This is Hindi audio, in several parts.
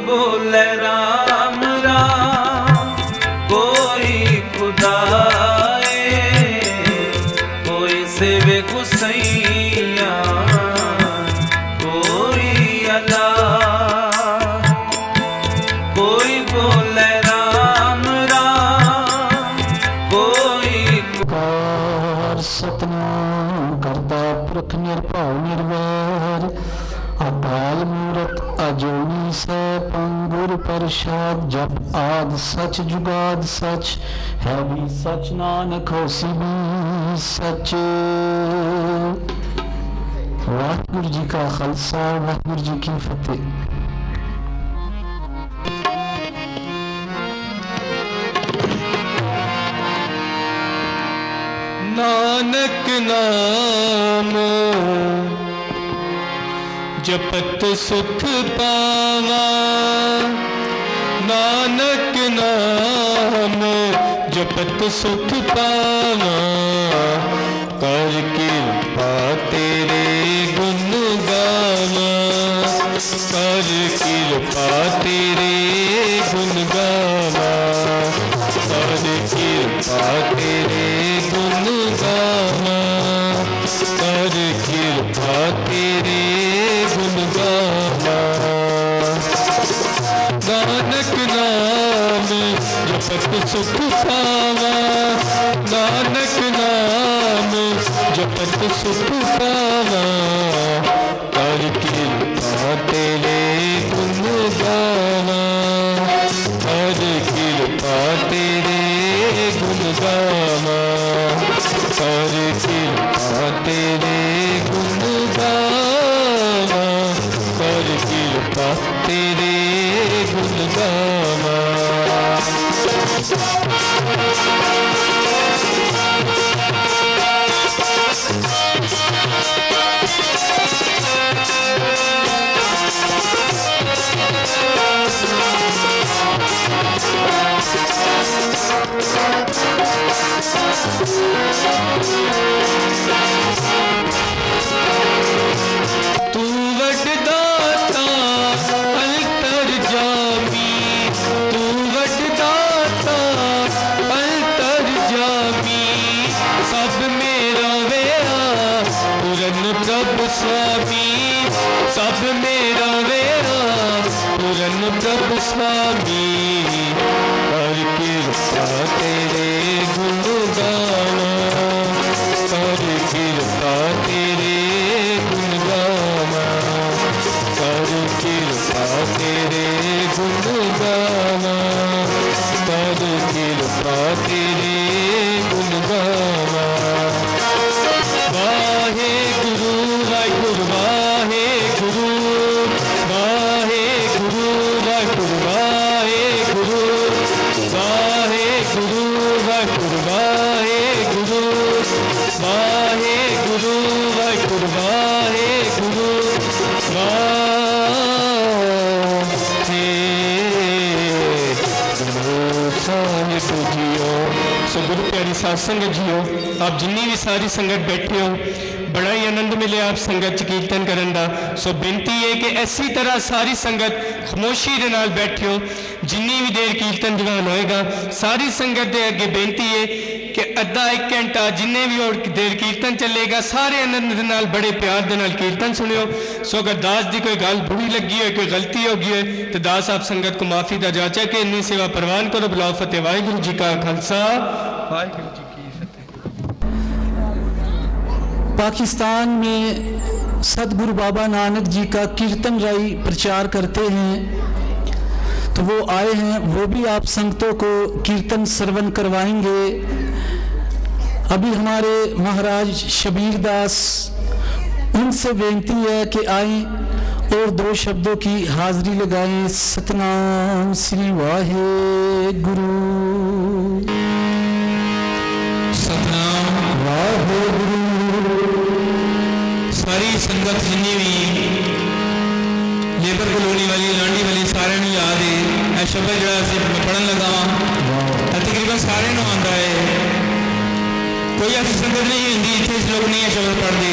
बोले राम राम, कोई खुदाए, कोई सेवे गुसैया, कोई अल्लाह। कोई बोले राम राम, कोई सतनाम करता पुरख निरभाव निर्वैर, अकाल मूरत अजोनी सैभं गुर प्रसाद। जप आद सच जुगाद सच, है भी सच नानक होसी भी सच। वाहिगुरू जी का खालसा, वाहिगुरू जी की फतेह। नानक नाम जपत सुख पावा, नानक नाम जपत सुख पावा। कर कृपा तेरे गुण गावा, कर कृपा तेरे गुण गावा, कर कृपा तेरे गुण गावा, कर कृपा तेरे गुण गावा। नानक नाम जपत सुख पावा, नानक नाम जपत सुख पावा। कर कृपा तेरे गुण गावा, कर कृपा तेरे गुण गावा, कर कृपा तेरे गुण गावा, कर कृपा तेरे गुण गावा। तू वडदाता अंतरजामी, तू वडदाता अंतरजामी। सब मेरा वेआ पूरन प्रभु स्वामी, सब मेरा वेआ पूरन प्रभु स्वामी। कर कृपा तेरे गुण गावा, कर कृपा तेरे गुण गावा, कर कृपा तेरे गुण गावा, कर कृपा तेरे गुण गावा। वाहे गुरु वाहिगुरु, वाहे गुरु, वाहे गुरु वाहिगुरु, वाहे गुरु, वाहे गुरु वाहिगुरु, वाहे गुरु, वाहे गुरु वाहिगुरु, वाहे गुरु, वाहे गुरु साहिब जियो। सो गुरु प्यारी साध संगत जियो, आप जिन्नी भी सारी संगत बैठे हो, बड़ा ही आनंद मिले आप संगत कीर्तन करन दा। सो बेनती है कि इसी तरह सारी संगत खामोशी दे नाल बैठे हो, जिन्नी भी देर कीर्तन दीवान होएगा सारी संगत दे अगे बेनती है कि अद्धा एक घंटा जिन्ने भी और देर कीर्तन चलेगा सारे आनंद दे नाल बड़े प्यार दे नाल कीर्तन सुनियो। सो अगर दास दी कोई गल बुरी लगी हो, कोई गलती हो गई है तो दास आप संगत को माफ़ी दा जाचा के इन्नी सेवा प्रवान करो। बुलाओ फतेह। वाहिगुरू जी का खालसा, वाहिगुरू जी की फतेह। पाकिस्तान में सदगुरु बाबा नानक जी का कीर्तन राई प्रचार करते हैं, तो वो आए हैं, वो भी आप संगतों को कीर्तन श्रवण करवाएंगे। अभी हमारे महाराज शबीर दास, उनसे बेनती है कि आए और दो शब्दों की हाजिरी लगाएं। सतनाम श्री वाहेगुरु, सतनाम वाहेगुरु। सारी संगत जिन्नी भी लेबर कलोनी वाली, लांडी वाली, सारे याद है यह शब्द जो पढ़न लगा तकरीबन सारे आता है। कोई ऐसी संगत नहीं होंगी इतने लोग नहीं है शब्द पढ़ते,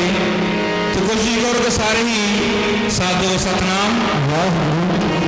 तो कोशिश करो कि सारे ही साथ दो। सतनाम वाहेगुरु।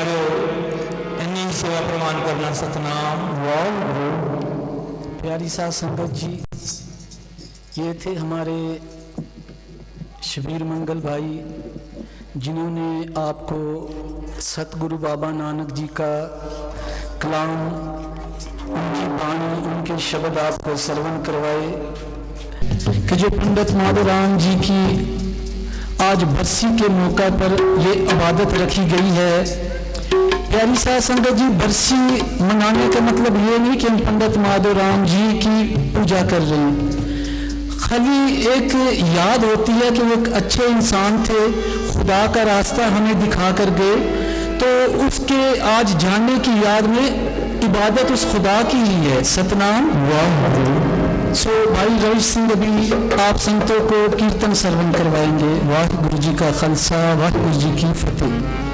प्यारो इन्नी सेवा प्रमाण करना सतनाम वाहिगुरु। प्यारी साध संगत जी, ये थे हमारे शबीर मंगल भाई, जिन्होंने आपको सतगुरु बाबा नानक जी का कलाम, उनकी वाणी, उनके शब्द आपको श्रवण करवाए कि जो पंडित माधवराम जी की आज बरसी के मौका पर ये इबादत रखी गई है। प्यारी साध संगत जी, बरसी मनाने का मतलब ये नहीं कि हम पंडित माधवराम जी की पूजा कर रहे हैं, खाली एक याद होती है कि वो एक अच्छे इंसान थे, खुदा का रास्ता हमें दिखा कर गए, तो उसके आज जानने की याद में इबादत उस खुदा की ही है। सतनाम वाहिगुरु। सो भाई रईस सिंह अभी आप संतों को कीर्तन श्रवण करवाएंगे। वाहिगुरु जी का खालसा, वाहिगुरु जी की फतेह।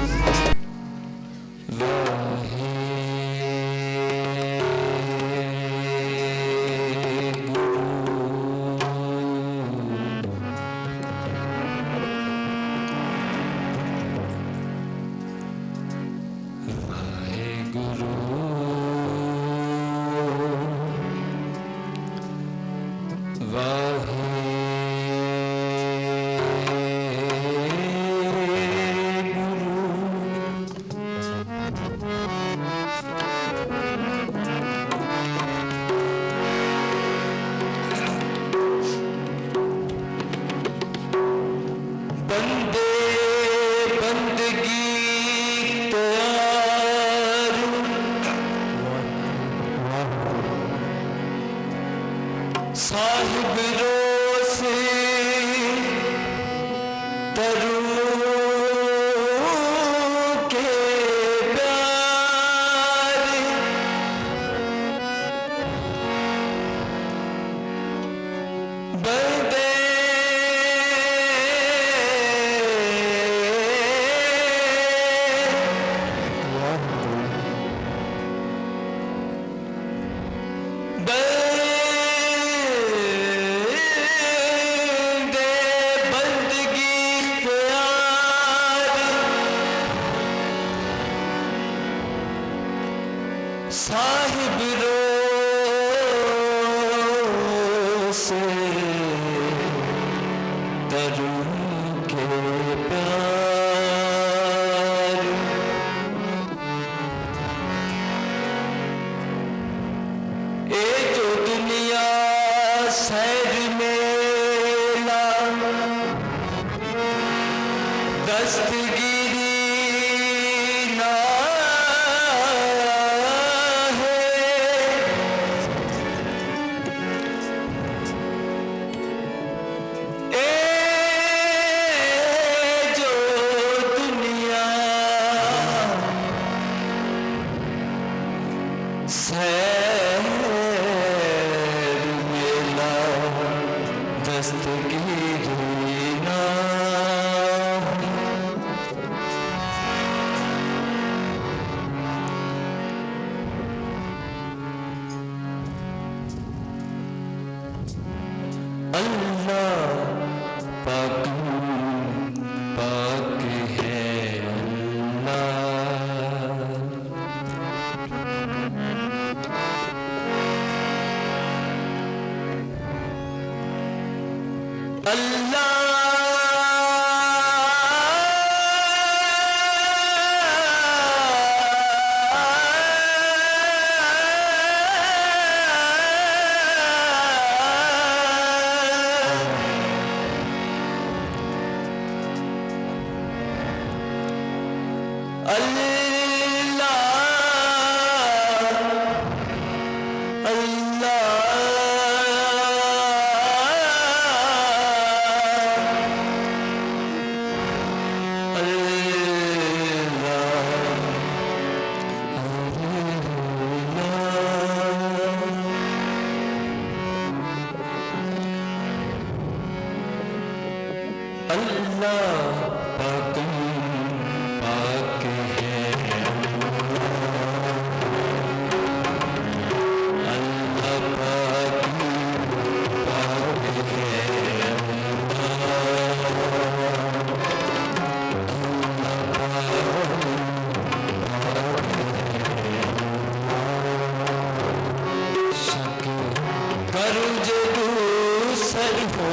करूं जे दूसर हो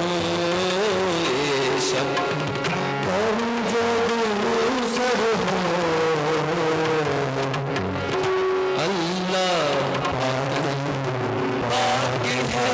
शक करूं जे दूसर हो अल्लाह पाक है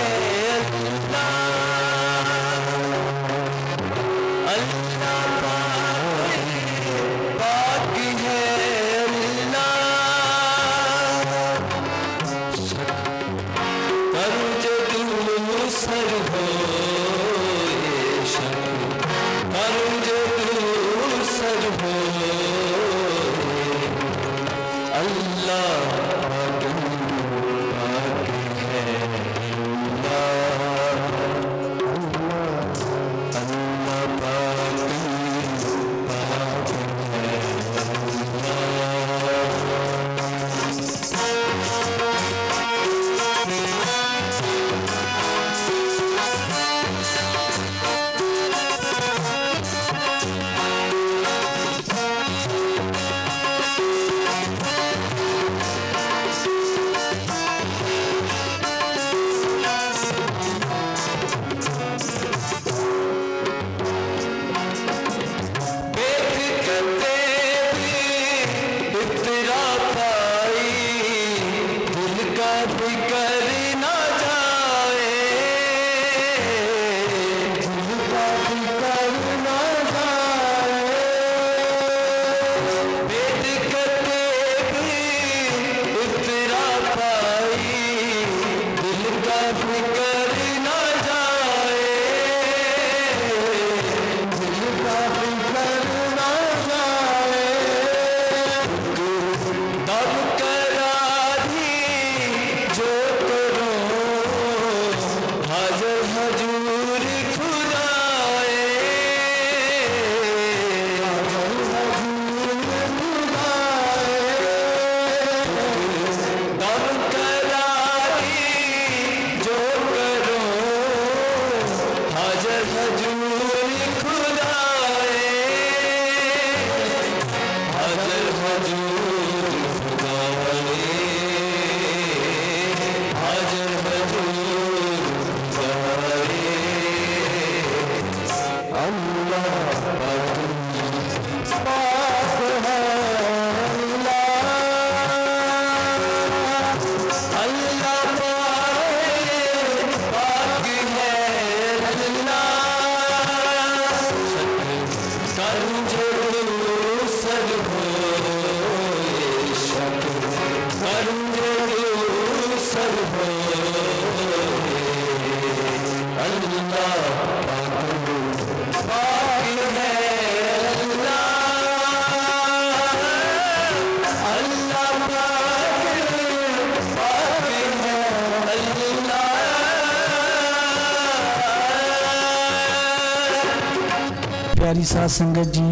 प्यारी साथ संगत जी,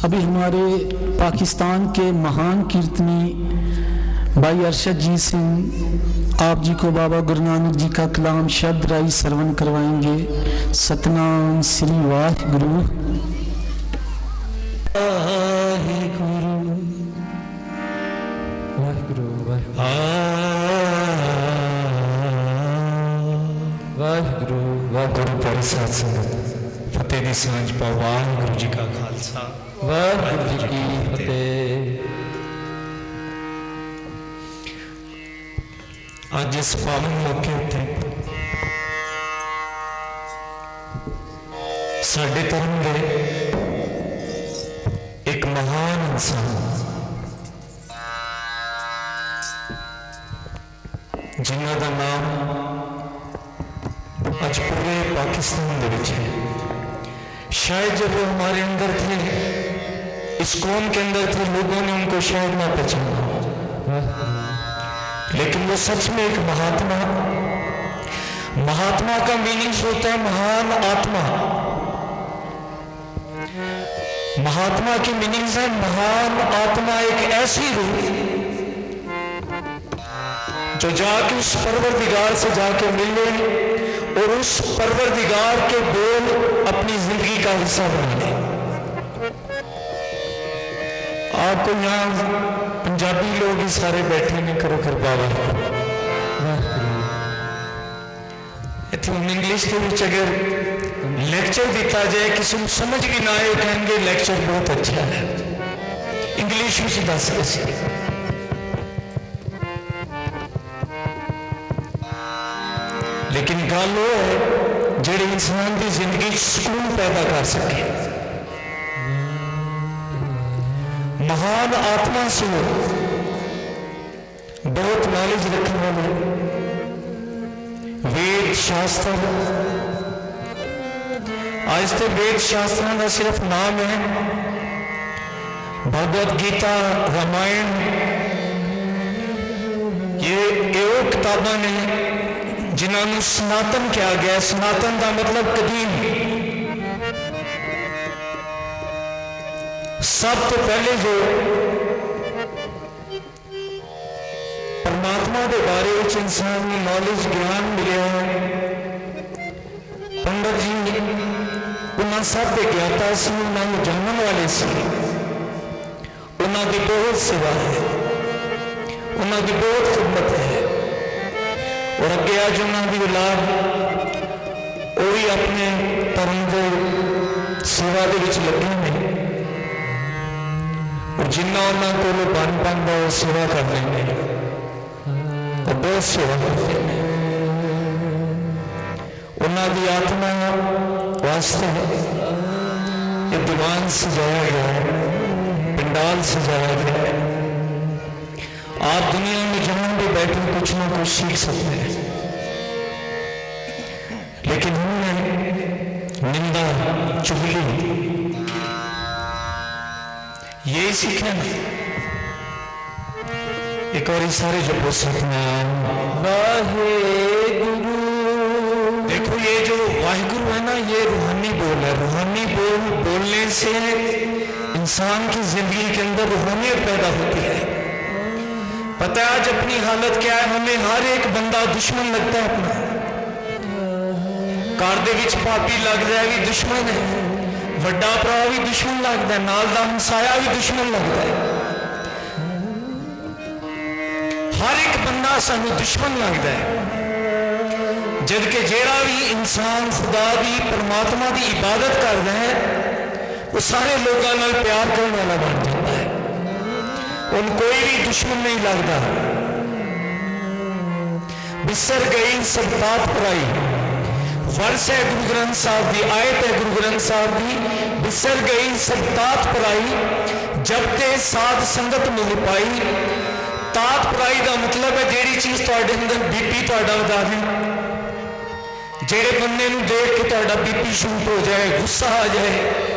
अभी हमारे पाकिस्तान के महान कीर्तनी भाई अरशद जी सिंह आप जी को बाबा गुरु नानक जी का कलाम शब्द राई श्रवण करवाएंगे। सतनाम श्री वाहिगुरु। वाहिगुरु वाहिगुरु प्यारी साथ संगत, फतेह दी सांझ पाओ। वाहिगुरु जी का खालसा, वाहिगुरु जी की फतेह। आज इस पावन मौके उत्ते साडे धर्म दे एक महान इंसान जिन्हां दा नाम आज पूरे पाकिस्तान दे विच है। शायद जब वो हमारे अंदर थे, इस कौम के अंदर थे, लोगों ने उनको शायद ना पहचाना, लेकिन वो सच में एक महात्मा। महात्मा का मीनिंग होता है महान आत्मा। महात्मा की मीनिंग्स है महान आत्मा, एक ऐसी रूह जो जाके उस परवरदिगार से जाके मिले और उस परवरदिगार के बोल अपनी जिंदगी का हिस्सा बना ले। आपको यहाँ पंजाबी लोग ही सारे बैठे ने, करो कृपा। कि हम इंग्लिश के विच अगर लेक्चर दिता जाए किसी को समझ भी ना आए कहेंगे लेक्चर बहुत अच्छा है इंग्लिश में दस कैसे लेकिन गल वो है जेड़े इंसान की जिंदगी सुकून पैदा कर सके महान आत्मा से बहुत नॉलेज रखने वाले वेद शास्त्र आज तो वेद शास्त्रों का सिर्फ नाम है भगवत गीता रामायण ये वो किताबा ने जिन्होंने सनातन कहा गया सनातन का मतलब कदीम सब तो पहले जो परमात्मा के बारे में इंसान में नॉलेज ज्ञान मिले पंडित जी उन्होंने सब के ज्ञाता से उन्होंने जानने वाले से उन्होंने बहुत सेवा है उन्होंने बहुत खिदमत है और अगे आज उन्होंने औलाद वो भी अपने धर्म के सेवा के लगे हैं और जिन्ना उन्होंने को बन पाता वो सेवा कर लेंगे और बहुत सेवा करते हैं उन्होंने आत्मा वास्ते ये दीवान सजाया गया है पंडाल सजाया गया है आप दुनिया में जहां भी बैठे कुछ ना कुछ सीख सकते हैं लेकिन हमने निंदा चुगली यही सीखे ना एक और सारे जपो सतनाम वाहेगुरु देखो ये जो वाहेगुरु है ना ये रूहानी बोल है रूहानी बोल बोलने से इंसान की जिंदगी के अंदर रूहानियत पैदा होती है पता है आज अपनी हालत क्या है हमें हर एक बंदा दुश्मन लगता है अपना घर दे विच पापी लगता है भी दुश्मन है वड्डा भरा भी दुश्मन लगता है नाल दा हमसाया भी दुश्मन लगता है हर एक बंदा सानू दुश्मन लगता है जबकि जेड़ा भी इंसान खुदा की परमात्मा की इबादत करता है वो सारे लोगों नाल प्यार करने वाला बन जाता है उन कोई भी दुश्मन नहीं लगता बिसर गई सब बात पराई वर्ष है गुरु ग्रंथ साहब की आयत है गुरु ग्रंथ साहब की बिसर गई सब तात पराई जब ते साध संगत मिल पाई तात पराई का मतलब है जेड़ी चीज तुहाडे अंदर बीपी तुहाडा वधा दे जेड़े बंदे नूं देख के तुहाडा बीपी शूट हो जाए गुस्सा आ जाए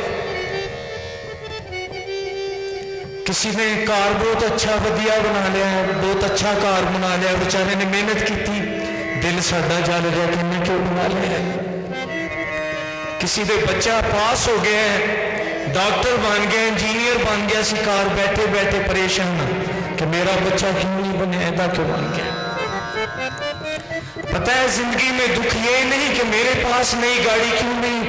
किसी ने घर बहुत अच्छा वधिया बना लिया बहुत अच्छा घर बना लिया बेचारे ने मेहनत की दिल साडा जल रहा कि इन्हें क्यों बना लिया किसी के बच्चा पास हो गया डॉक्टर बन गया इंजीनियर बन गया सी घर बैठे बैठे परेशान कि मेरा बच्चा क्यों नहीं बने ऐसा क्यों बन गया पता है जिंदगी में दुख ये नहीं कि मेरे पास नई गाड़ी क्यों नहीं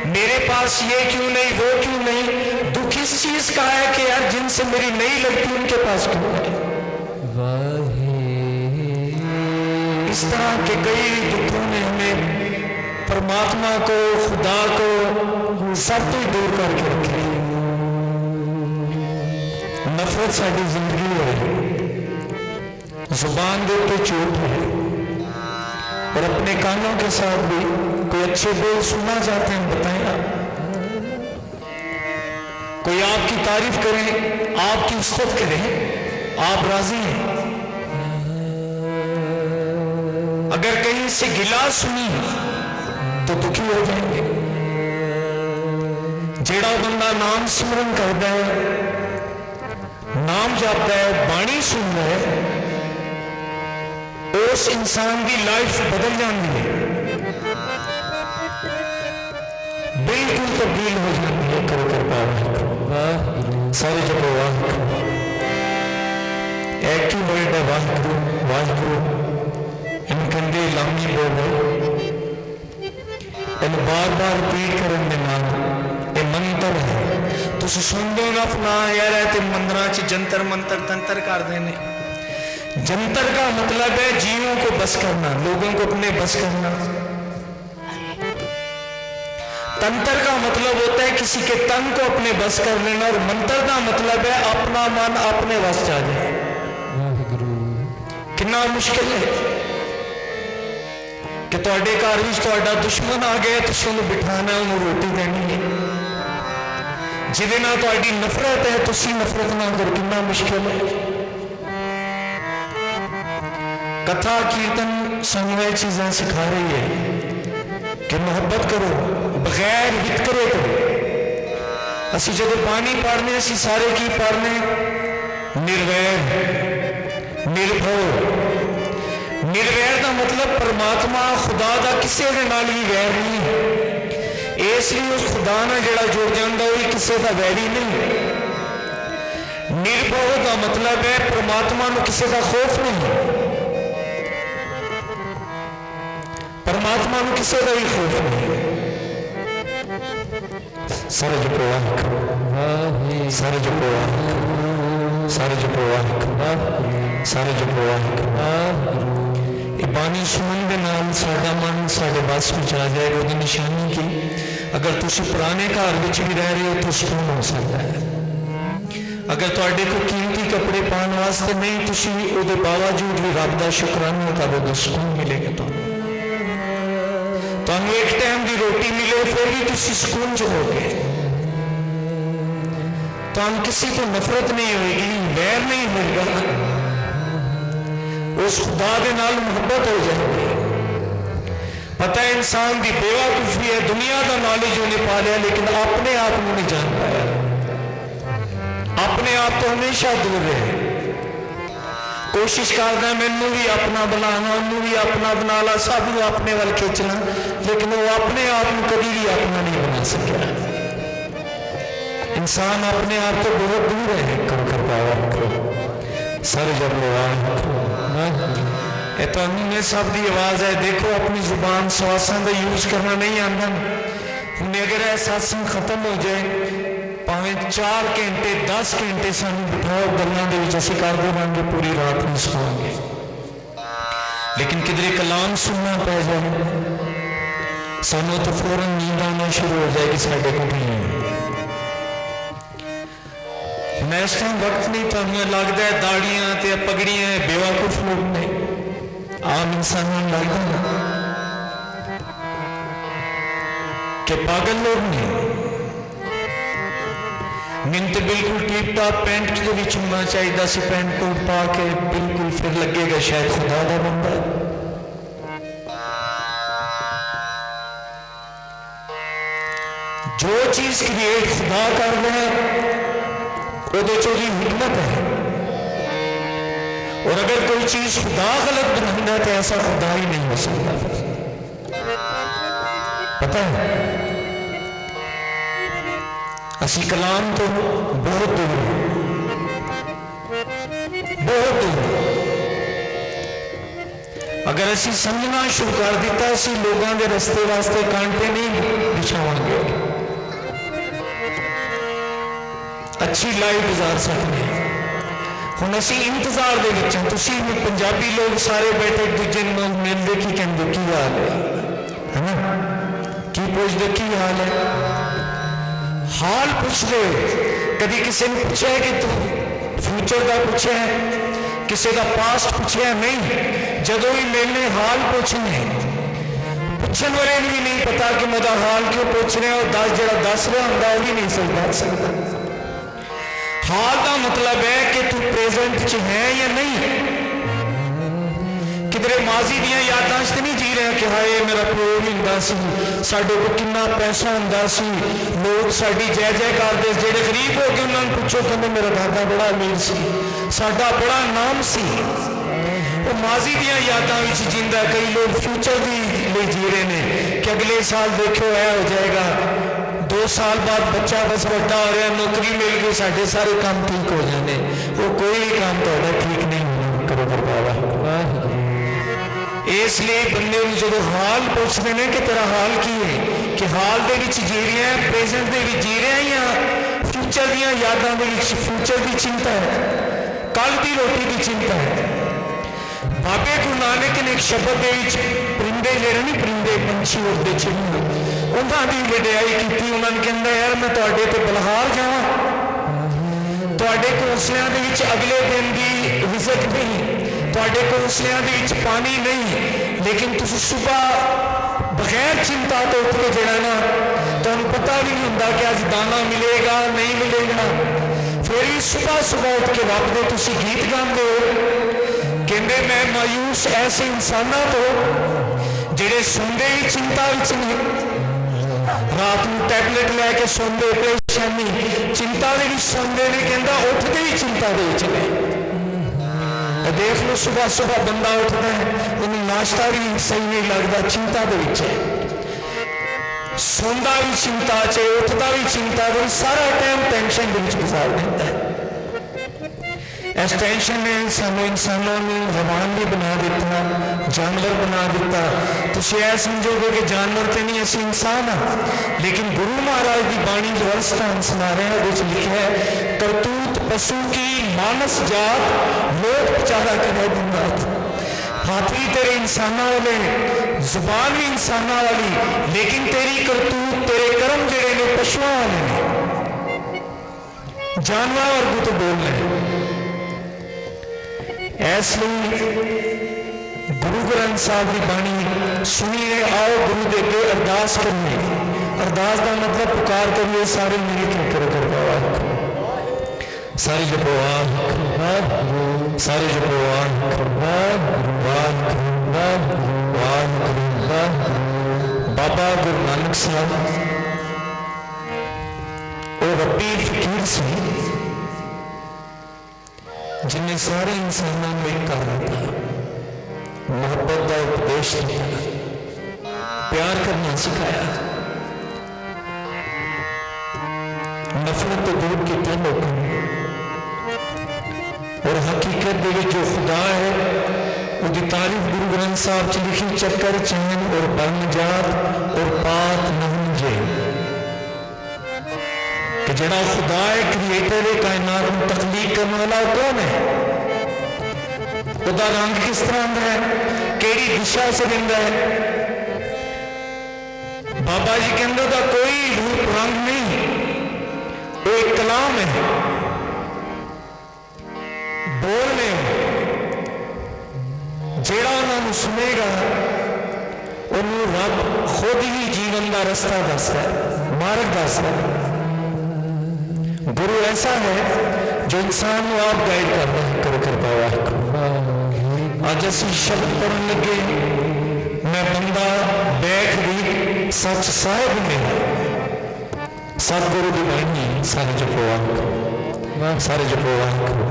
मेरे पास ये क्यों नहीं वो क्यों नहीं दुख इस चीज का है कि यार जिनसे मेरी नहीं लगती उनके पास क्यों है इस तरह के कई दुखों ने हमें परमात्मा को खुदा को सब कुछ दूर करके रखे नफरत साड़ी जिंदगी है जुबान के ऊपर चोट है और अपने कानों के साथ भी कोई अच्छे बोल सुनना चाहते हैं बताएं आप कोई आपकी तारीफ करें आपकी उस्तत करें आप राजी हैं अगर कहीं से गिला सुनी तो दुखी हो जाएंगे जेड़ा बंदा नाम सिमरन करता है नाम जापता है बाणी सुनता है उस इंसान की लाइफ बदल जाती है बिल्कुल तब्दील हो जाती है करो कृपा सारे जब वाहिगुरू एक ही वर्ड है वाहिगुरू वाहिगुरू इन कंधे लामी बोल इन बार बार रिपीट करने के नाल ये मंत्र है तुम सुनते हो ना फना यार है मंदिर च जंतर मंत्र तंत्र करते हैं जंतर का मतलब है जीवों को बस करना लोगों को अपने बस करना तंत्र का मतलब होता है किसी के तन को अपने बस कर लेना, और मंत्र का मतलब है अपना मन अपने बस आ जाए। कितना मुश्किल है कि तुहाडे घर विच तुहाडा दुश्मन आ गया, तुसीं उहनूं बिठाना, उहनूं रोटी देनी है। जिहदे नाल तुहाडी नफरत है, तुसीं नफरत ना करो, कितना मुश्किल है। कथा कीर्तन सानूं ये चीज़ां सिखा रही है कि मोहब्बत करो, बगैर वितकरे करो। असी जो पानी पढ़ने, असी सारे की पढ़ने निर्वैर, निर्भव। निर्वैर का मतलब परमात्मा खुदा का किसी के नाल भी वैर नहीं है, इसलिए उस खुदा नाल जिहड़ा जुड़ जाता वही किसी का वैरी नहीं। निर्भव का मतलब है परमात्मा को किसी का खौफ नहीं, परमात्मा को किसी का भी खौफ नहीं। सारे जो प्रवाह, सारे जो प्रवाह, सारे जो प्रवाह, सारे जो प्रवाह। ये बानी सुनने के नाल साडा मन साडे बस में आ जाएगा। उसकी निशानी की, अगर तुम पुराने घर में भी रह रहे हो तो सुकून हो सकता है। अगर तुहाडे को कीमती कपड़े पाने वास्ते नहीं, तुसीं उहदे बावजूद भी रब दा शुकराना करो तो सुकून मिलेगा। तुहानूं एक टाइम की रोटी मिले फिर भी तुसीं सुकून च होगे। तुहानूं किसी को नफरत नहीं होगी, वैर नहीं होगा, उस खुदा के नाल मोहब्बत हो जाएगी। पता है इंसान की बेवकूफी है, दुनिया का नॉलेज उन्हें पा लिया लेकिन अपने आप को नहीं जान पाया। अपने आप तो हमेशा दूर रहे, कोशिश करना मैनू भी अपना बनाना, उन्होंने भी अपना बना ला, सब अपने वाल खिंचना, लेकिन वो अपने आप को कभी भी अपना नहीं बना सका। इंसान अपने आप तो बहुत दूर है। कर पावा सर जब मैं सब की आवाज़ है। देखो अपनी जुबान श्वासां का यूज करना नहीं आता। हमने अगर यह सत्संग खत्म हो जाए, भावें 4 घंटे 10 घंटे सानू बिठाओ गल्लां दे विच असीं करदे रहांगे, पूरी रात नहीं सोवांगे, लेकिन किधरे कलाम सुनना पै जाए सानू तो फौरन नींद आना शुरू हो जाएगी साडे को नहीं। मैं इस टाइम वक्त नहीं, तो हमें लगता है दाड़ियां ते पगड़ियां बेवकूफ लोग ने, आम इंसान लगता है कि पागल लोग ने। मैंने तो बिल्कुल टीप टॉप पेंट के विच होना चाहिए सी, पेंट कोट पा के बिल्कुल, फिर लगेगा शायद खुदा का बंदा। जो चीज क्रिएट खुदा कर रहा है वो चोरी हिकमत है, और अगर कोई चीज खुदा गलत बनाता तो ऐसा खुदा ही नहीं हो सकता। पता है असी कलाम तो बहुत दूर, बहुत दूर। अगर असी समझना शुरू कर दिता, असी लोगों के रस्ते वास्ते कांटे नहीं बिछावांगे, अच्छी लाइफ गुजार सकते हैं। हुण असी इंतजार दे विच हां, तुसीं पंजाबी लोग सारे बैठे दूजे लोग मिलते की कहते की हाल है ना, की पूछते की हाल है, हाल पूछते हो। कभी किसी ने पूछा है कि तू फ्यूचर का पूछा है, किसी का पास्ट पूछा नहीं। जदों भी मिलने हाल पूछने, पूछने वाले भी नहीं पता कि मेरा हाल क्यों पूछ रहे, और दस रहा होंगे वो भी नहीं समझ सकता। हाल का मतलब है कि तू प्रेजेंट च है या नहीं, किधरे माजी दियां यादां च नहीं जी रहा कि हाय मेरा प्यो भी हुंदा सी, साडे को कितना पैसा हुंदा सी, लोग साडी जय जय करदे, जेड़े गरीब हो गए उन्होंने पूछो कहंदे मेरा दादा बड़ा अमीर सी, साडा बड़ा नाम सी। वो माजी दियां यादां विच जींदा। कई लोग फ्यूचर दी लिए जी रहे हैं कि अगले साल देखो यह हो जाएगा, 2 साल बाद बच्चा बस बड़ा हो रहा, नौकरी मिल गई, साढ़े सारे काम ठीक हो जाने। वो कोई भी काम तो ठीक नहीं होना। करो करवा इसलिए बंदे जो हाल पूछते हैं कि तेरा हाल की है, कि हाल दे विच जी रहे हैं, प्रेजेंट दे विच जी रहे हैं, या फ्यूचर दियां यादां दे विच फ्यूचर की चिंता है, कल की रोटी की चिंता है। बाबे गुरु नानक ने एक शब्द दे विच परिंदे जेड़े नहीं, परिंदे पंछी उड़ते चिड़ियां, उन्होंने वडियाई की। उन्होंने कहता यार मैं तुहाडे ते बलहार जावां, तुहाडे घोंसलियां दे विच अगले दिन की रिज़्क नहीं, तुहाडे घोंसलियां दे विच पानी नहीं, लेकिन तुसीं सुबह बगैर चिंता तो उठ के जड़ा ना तुहानूं पता भी नहीं हुंदा कि अज दाना मिलेगा नहीं मिलेगा, फिर भी सुबह सुबह उठ के रब दे तुसीं गीत गांदे हो। कहंदे मैं मायूस ऐसे इंसानां तो जिहड़े सुनदे ही चिंता विच ने, रात को टैबलेट लैके सौंदे परेशानी चिंता दे विच सौंदे ने, कहंदा उठदे ही चिंता दे विच ने। देख लो सुबह सुबह बंदा उठता है उन्हें नाश्ता भी सही नहीं लगता, चिंता दे विच है, सौंदा भी चिंता च, उठता भी चिंता दे, सारा टाइम टेंशन दे विच गुजार देता है। इस टेंशन ने सानू इंसानों ने हैवान भी बना दिता, जानवर बना दिता। तुसीं ऐ समझोगे कि जानवर तो नहीं असीं इंसान हाँ, लेकिन गुरु महाराज की बाणी जो अरस्थान सुना रहे हैं उस लिखा है करतूत पशु की मानस जात लोक प्रचारा करे दिन रात। हाथ भी तेरे इंसाना वाले, जुबान भी इंसाना वाली, लेकिन तेरी करतूत तेरे कर्म जेड़े ने पशुओं वाले ने, जानवर वर्गू तो बोल रहे। इसलिए गुरु ग्रंथ साहब की बाणी सुनिए, आओ गुरु दे अगे अरदास करिए। अरदास का मतलब पुकार करिए, सारे मिल के करो सारे जपो सारे जपो बाबा गुरु नानक साहब वो रब्बी फकीर से जिन्हें सारे इंसानों को एक कर दिया, मोहब्बत का उपदेश दिया, प्यार करना सिखाया, नफरत तो दूर की लोगों ने, और हकीकत दे जो खुदा है उसकी तारीफ गुरु ग्रंथ साहब च लिखी चक्कर चैन और बन जात और पात नहीं जे कि जड़ा खुदा है क्रिएटर है, कायनात में तख्लीक करने वाला कौन है, उसका रंग किस तरह का है, केड़ी दिशा से दिंदा है। बाबा जी कहते उसका कोई रूप रंग नहीं, वो एक कलाम है, बोलने जेड़ा उन्होंने सुनेगा उन्होंने रब खुद ही जीवन का रास्ता दस है, मार्ग दस है। गुरु ऐसा है जो इंसान को आप गाइड कर रहा है, करो कृपा वाहिगुरू। अज असीं शब्द पढ़न लगे, मैं बंदा बैठ भी सच साहिब में सतगुरु की बाणी सारे जपो वाहिगुरू, सारे जपो वाहिगुरू,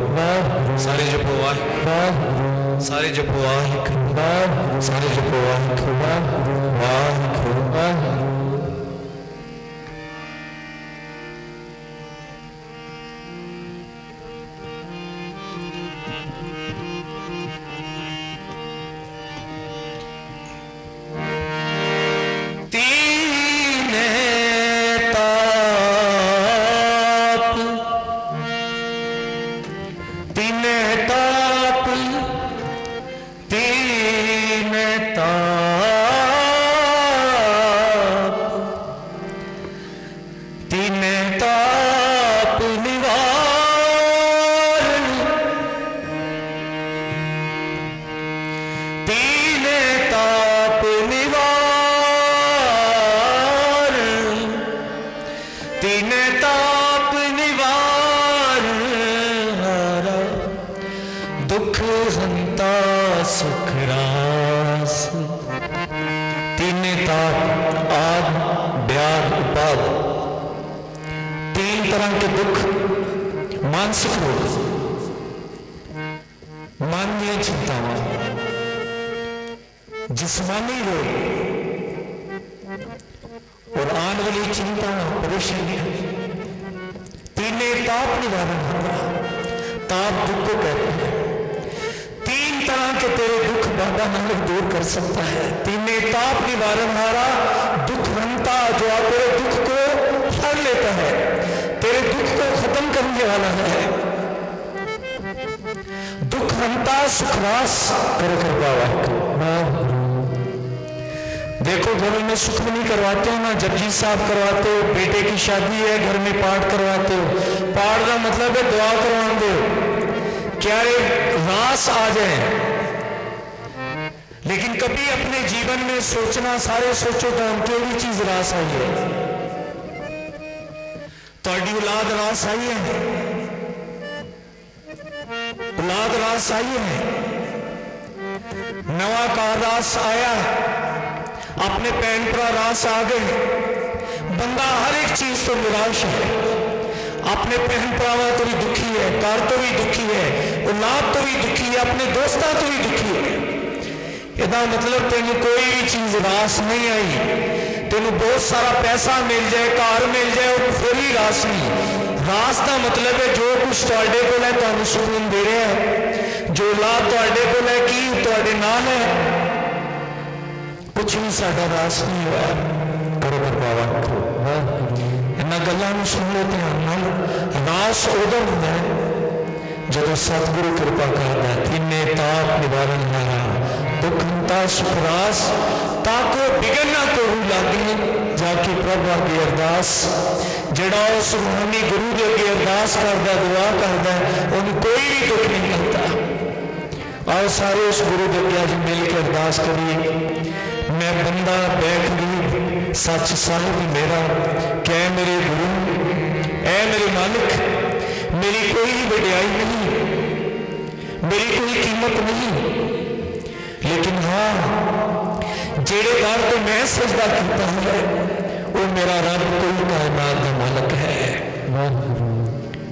सारे जपो वाहिगुरू, सारे जपो वाहिगुरू, सारे जपो वाहिगुरू, वाहिगुरू। जिस्मानी रोग और आने वाली चिंता परेशानी, तीने ताप निवारण होगा। ताप दुख को कहते हैं। तीन तरह के तेरे दुख बाबा नानक दूर कर सकता है। तीने ताप निवारण हारा दुख हंता, जो तेरे दुख को हर लेता है, तेरे दुख को खत्म करने वाला है। दुख हंता सुखवास कर कृपा वाहिगुरू। देखो घरों में सुखमनी करवाते हो ना, जपजी साहब करवाते हो, बेटे की शादी है घर में पाठ करवाते हो। पाठ का मतलब है दुआ करवाते हो, क्या रास आ जाए। लेकिन कभी अपने जीवन में सोचना, सारे सोचो तो हम केड़ी चीज रास आई है। तुहाडी औलाद रास आई है, औलाद रास आई है, नवा का रास आया, अपने भैन भरा रास आ गए। बंदा हर एक चीज तो निराश है, अपने भैन भरावां तो भी दुखी है, घर तो भी दुखी है, औलाद तो भी दुखी है, अपने दोस्तों तो भी दुखी है। इसका मतलब तेन कोई भी चीज रास नहीं आई। तेन बहुत सारा पैसा मिल जाए, घर मिल जाए, वो फिर भी रास नहीं। रास का मतलब है जो कुछ तुहाडे कोल है तुहानू सुकून दे रहा है, जो औलाद तुहाडे कोल है की तुहाडे नाल है, कुछ भी साडा रास नहीं हुआ। करो करवावा इन्हां गल्लां नूं सुन लो ध्यान नाल। रास उदों हुंदा है जदों सतगुरु कृपा करदा है। तिन्ने ताप निवारण हारा दुख हंता सुख रास, ताको बिगन ना कोहू लागे, जाके प्रभु अगे अरदास। जिहड़ा उस रूहानी गुरु के अगे अरदास करदा, दुआ करदा, उन्हें कोई भी दुख नहीं लगता। आओ सारे उस गुरु के अगे अज मिल के अरदास करिए। मैं बंदा बेखरीद सच साहिब मेरा, क्या मेरे गुरु ऐ मेरे मालिक, मेरी कोई वडियाई नहीं, मेरी कोई कीमत नहीं, लेकिन हाँ जेड़े दर तो मैं सजदा किया है वो मेरा रब कोई कायनात का मालिक है,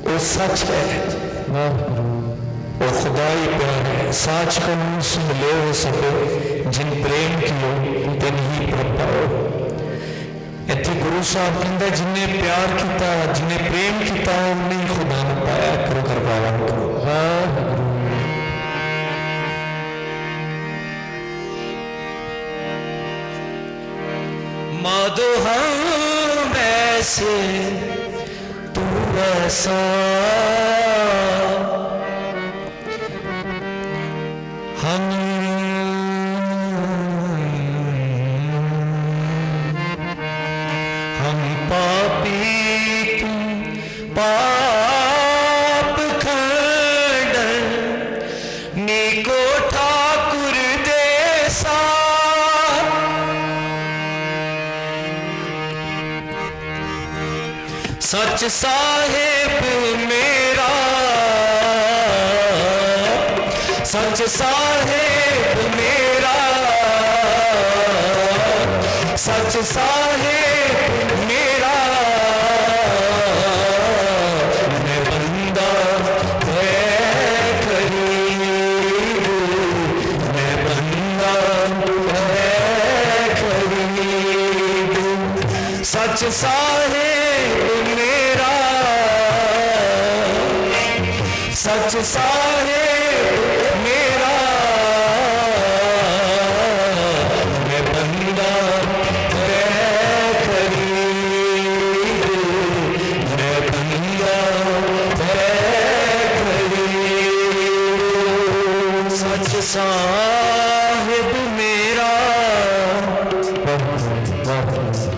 वो सच है, वो खुदा ही प्यार है। साच को मुंह सुन ले हो सके, जिन प्रेम कियो तिन ही प्रभ पाओ। इत्थे गुरु साहब कहंदे जिन्हें प्यार किया, जिन्हें प्रेम किया, उन्हें खुदा ने पाया। करो करवावन करो। वाह माधो हम वैसे तू वैसा, हम पापी तू पाप खंडन, नीको ठाकुर देसा। सच साहिब मेरा, सच साहिब मेरा, सच साहिब मेरा, मैं बंदा बेखरीद, मैं बंदा बेखरीद। सच साहिब मेरा, सच साहिब मेरा, मैं बंदा बेखरीद, मैं बंदा बेखरीद। सच साहिब मेरा,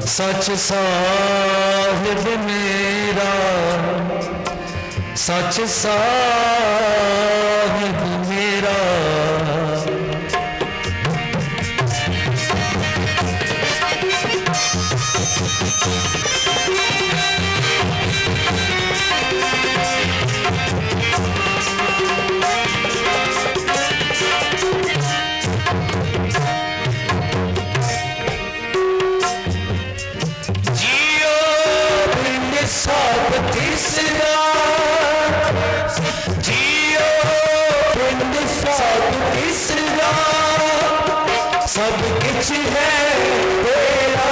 सच साहिब मेरा, सच साहिब मेरा। जियो बिन सब तिसदा, जियो बिन सब तिसदा, सब किछ है तेरा,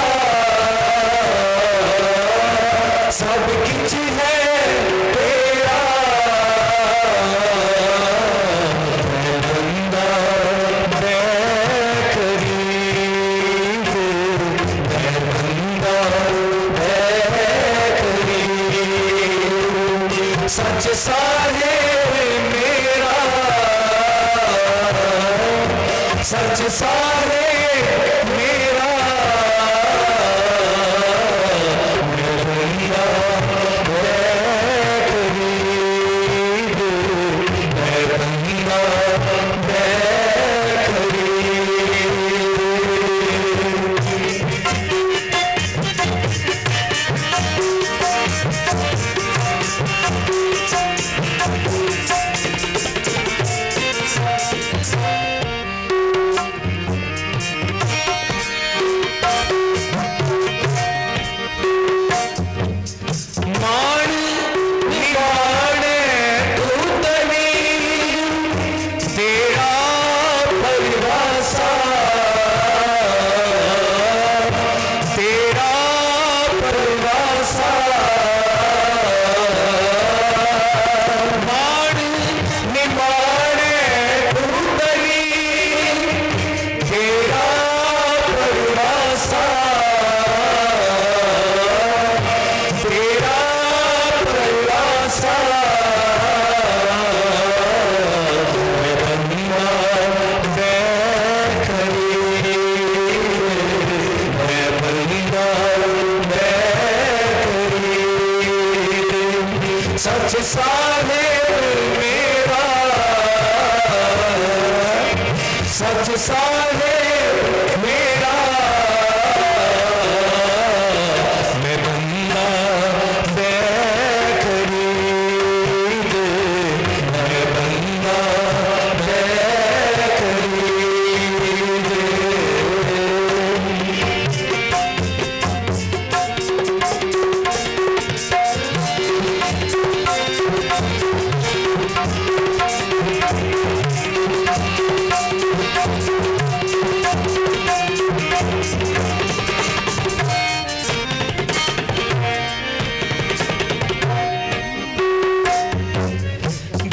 सब किछ है तेरा। मैं बंदा बेखरीद, मैं बंदा बेखरीद। सच साहिब मेरा, सच साहिब मेरा, साहेब मेरा मैं बंदा बेखरीद, मैं बंदा बेखरीद।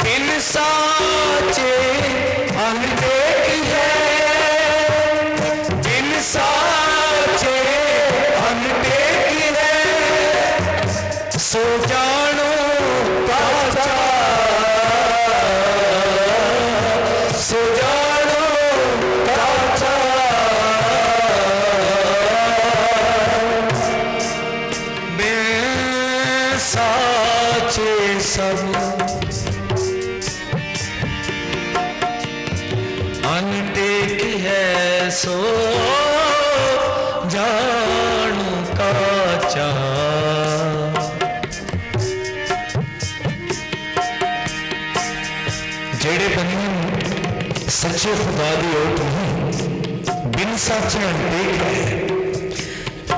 बिन साचे अनदेख है, बिन साचे अनदेख है, सो जानो काचा, सो जानो काचा। बिन साचे सब अनटेक है, सो जानू काचा। जेड़े बंदे सच्चे खुदा दी ओट नहीं, बिन साचे अनटेक है।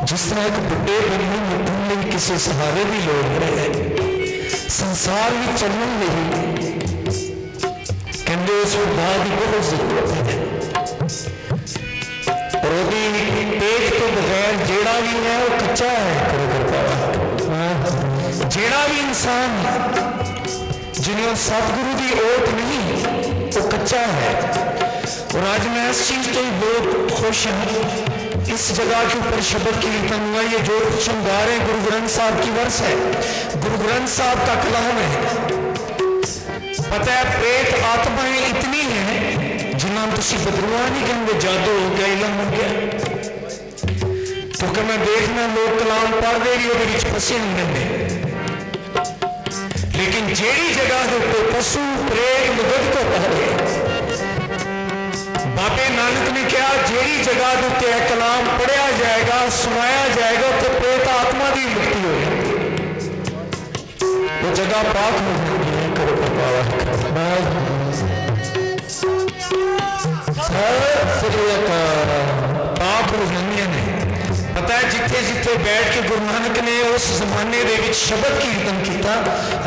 जिस तरह एक बुढ़े बंदे ਨੂੰ ਲਈ ਕਿਸੇ सहारे की लोड़ है, संसार में चलने ਲਈ कहते उस खुदा की बहुत जरूरत है। और वो पेट तो बगैर जेड़ा भी है वो कच्चा है। करो कृपा, जेड़ा भी इंसान जिन्होंने सतगुरु की ओट नहीं वो कच्चा है। और आज मैं इस चीज तो बहुत खुश हूँ, इस जगह के ऊपर शब्द कीर्तन हुआ। ये जो कुछ हम गा रहे हैं गुरु ग्रंथ साहब की वर्ष है, गुरु ग्रंथ साहब का कलाम है। पता है प्रेत आत्माएं इतनी हैं जिन्होंने तुसी बदरुआ नहीं कहते, जादू हो गया, इलम हो गया। क्योंकि मैं देखना लोग कलाम पढ़ते भी वो फसे होंगे ने, लेकिन जेड़ी जगह के ऊपर पशु प्रेत मुगद को पहले बाबे नानक ने कहा जेड़ी जगह के उत्ते कलाम पढ़िया जाएगा, सुनाया जाएगा, तो प्रेत आत्मा की मुक्ति हो जाएगी, वो जगह पाक हो जाएगी। पाक हो जांदियां ने। पता है जिथे जिथे बैठ के गुरु नानक ने उस जमाने दे विच शब्द कीर्तन किया,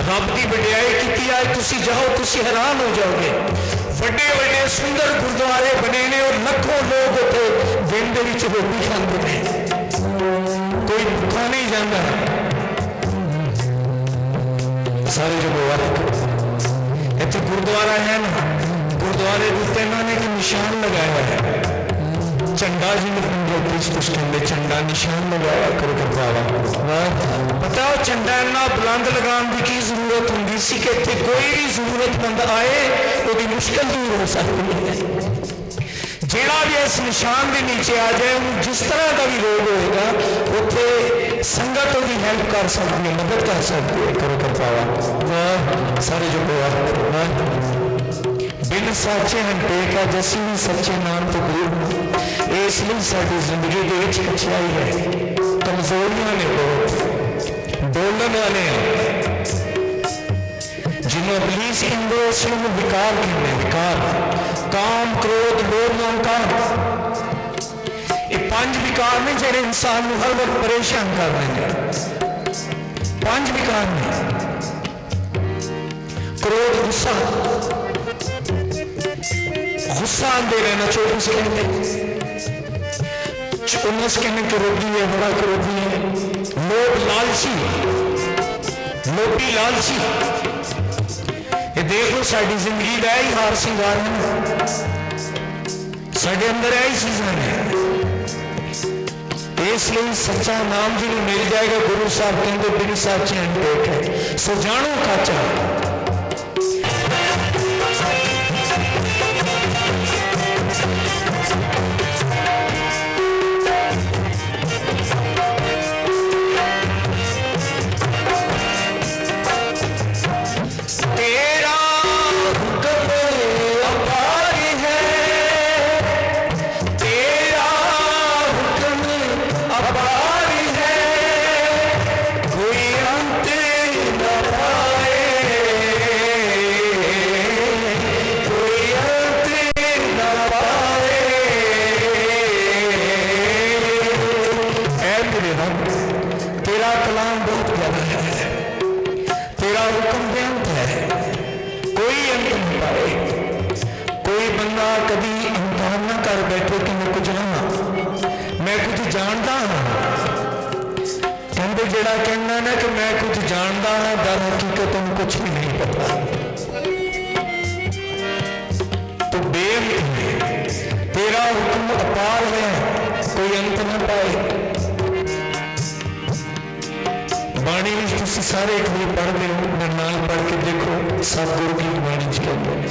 रब की वडियाई की। आज तुसी जाओ, तुसी हैरान हो जाओगे। बड़े बड़े सुंदर गुरुद्वारे बने ने और लखों लोग उथे दिन दे विच रोटी खाते हैं, कोई भूखा नहीं जाता। सारे जो इतने गुरुद्वारा है ना, गुरुद्वारे उत्ते इन्होंने एक निशान लगाया है, झंडा जिन्हें पंजाबी कहते झंडा निशान लगाया। करो गुरुद्वारा पता वो झंडा इन्ना बुलंद लगाने की की जरूरत होंगी सी कि इतने कोई भी जरूरतमंद आए वो मुश्किल दूर हो सकती है। जेड़ा भी इस निशान के नीचे आ जाए, जिस तरह का भी रोग होगा उत्थे संगत उसकी हेल्प कर सकती है, मदद कर सकती है। करो कृपा सारे जो बिन साचे हंटेक है, जैसी भी सच्चे नाम तो दूर हो। इसलिए साड़ी जिंदगी के कछियाई है, कमजोरियां ने बहुत, डोलन वाले हैं जिन्होंने अबलीस कहते उसमें विकार कहते, विकार काम क्रोध लोभ अहंकार। ये पांच विकार ने जेडे इंसान को हर वक्त परेशान कर रहे हैं। पांच विकार ने क्रोध, गुस्सा, गुस्सा आते रहना, 24 घंटे 19 कहने क्रोधी है, बड़ा क्रोधी है। लोभ, लालची, लोभी लालची। ये देख लो साड़ी जिंदगी का ही हार सिंगार है, साढ़े अंदर यही चीजें ने। इसलिए सच्चा नाम जिन्हें मिल जाएगा, गुरु साहब कहते बिन साचे अनटेक है, सो जानो काचा। तेरा हुक्म अपार है, नाल कभी इम्तिहान ना कर बैठे कि मैं कुछ हाँ मैं कुछ जानता हाँ। कहते जेड़ा कहना ना कि मैं कुछ जानता हाँ दर हकीकत उन्हें कुछ भी नहीं पता, तो बेअंत है। तेरा हुक्म अपार है, कोई अंत ना पाए। बाणी में तुसी सारे एक बार पढ़ लो, मेरे नाल पढ़ के देखो सतगुरु की बाणी च कहते हैं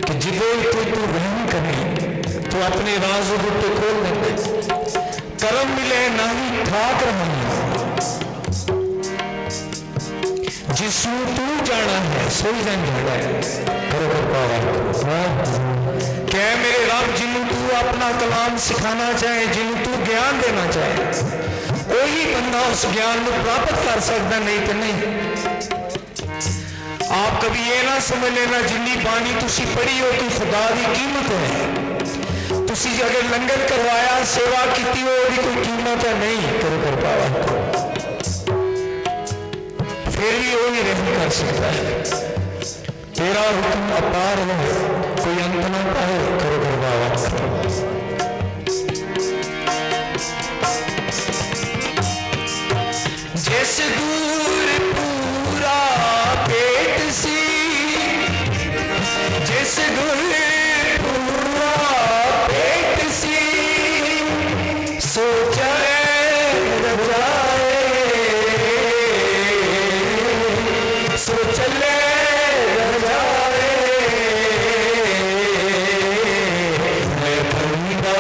कि जिदे कोई तू रहम करे तो अपने राज उत्ते खोल देंगे। करम मिले ना ही ठाक रहा, जिसू तू जाना है सोई जन जाना है। करो कृपा क्या मेरे रब जिन्हों तू अपना कलाम सिखाना चाहे, जिन्हों तू ज्ञान देना चाहे, वही बंदा उस ज्ञान को प्राप्त कर सकता, नहीं तो नहीं। आप कभी ये ना समझ लेना जिन्नी बाणी तुसी पढ़ी हो कि खुदा की कीमत है। तुसी अगर लंगर करवाया सेवा की हो कोई कीमत है नहीं। करो कृपा फिर भी वही रहम कर सकता है। तेरा हुक्म अपार है, कोई अंत ना पाए। करो कृपा जैसे दूर पूरा पेट सी, जैसे दूर पूरा पेट सी, सोचा रजाए सोच ले रजाए। मैं बंदा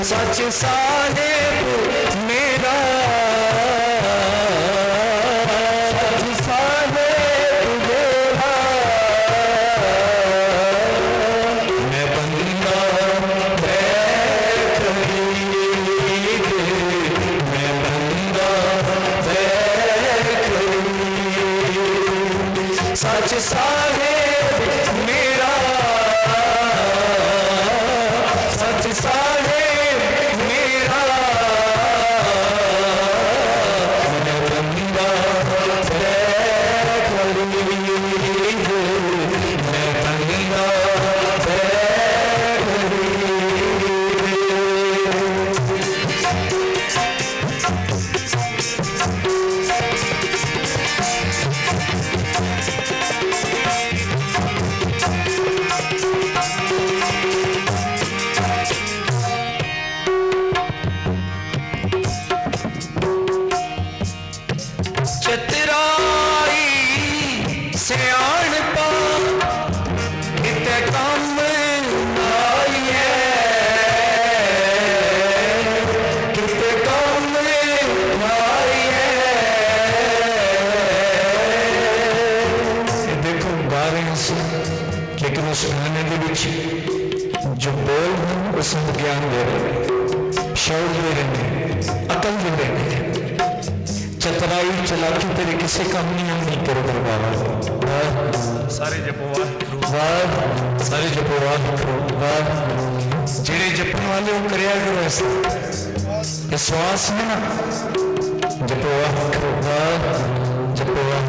सच साहेब मेरा, सच साहेब मेरा, मैं बंदा खरीद, मैं बंदा खरीद। सच साहेब मेरा, सच साहेब जो बोल हैं उसमें ज्ञान दे रहे हैं, शौक दे रहे हैं, अकल दे रहे हैं। चतुराई चलाकी तेरे किसी काम नहीं आनी। करो बाबा सारे जपो वाह, सारे जपो वाह। जेड़े जपन वाले वो करया करो ऐसा, विश्वास में ना जपो वाह, जपो वाह,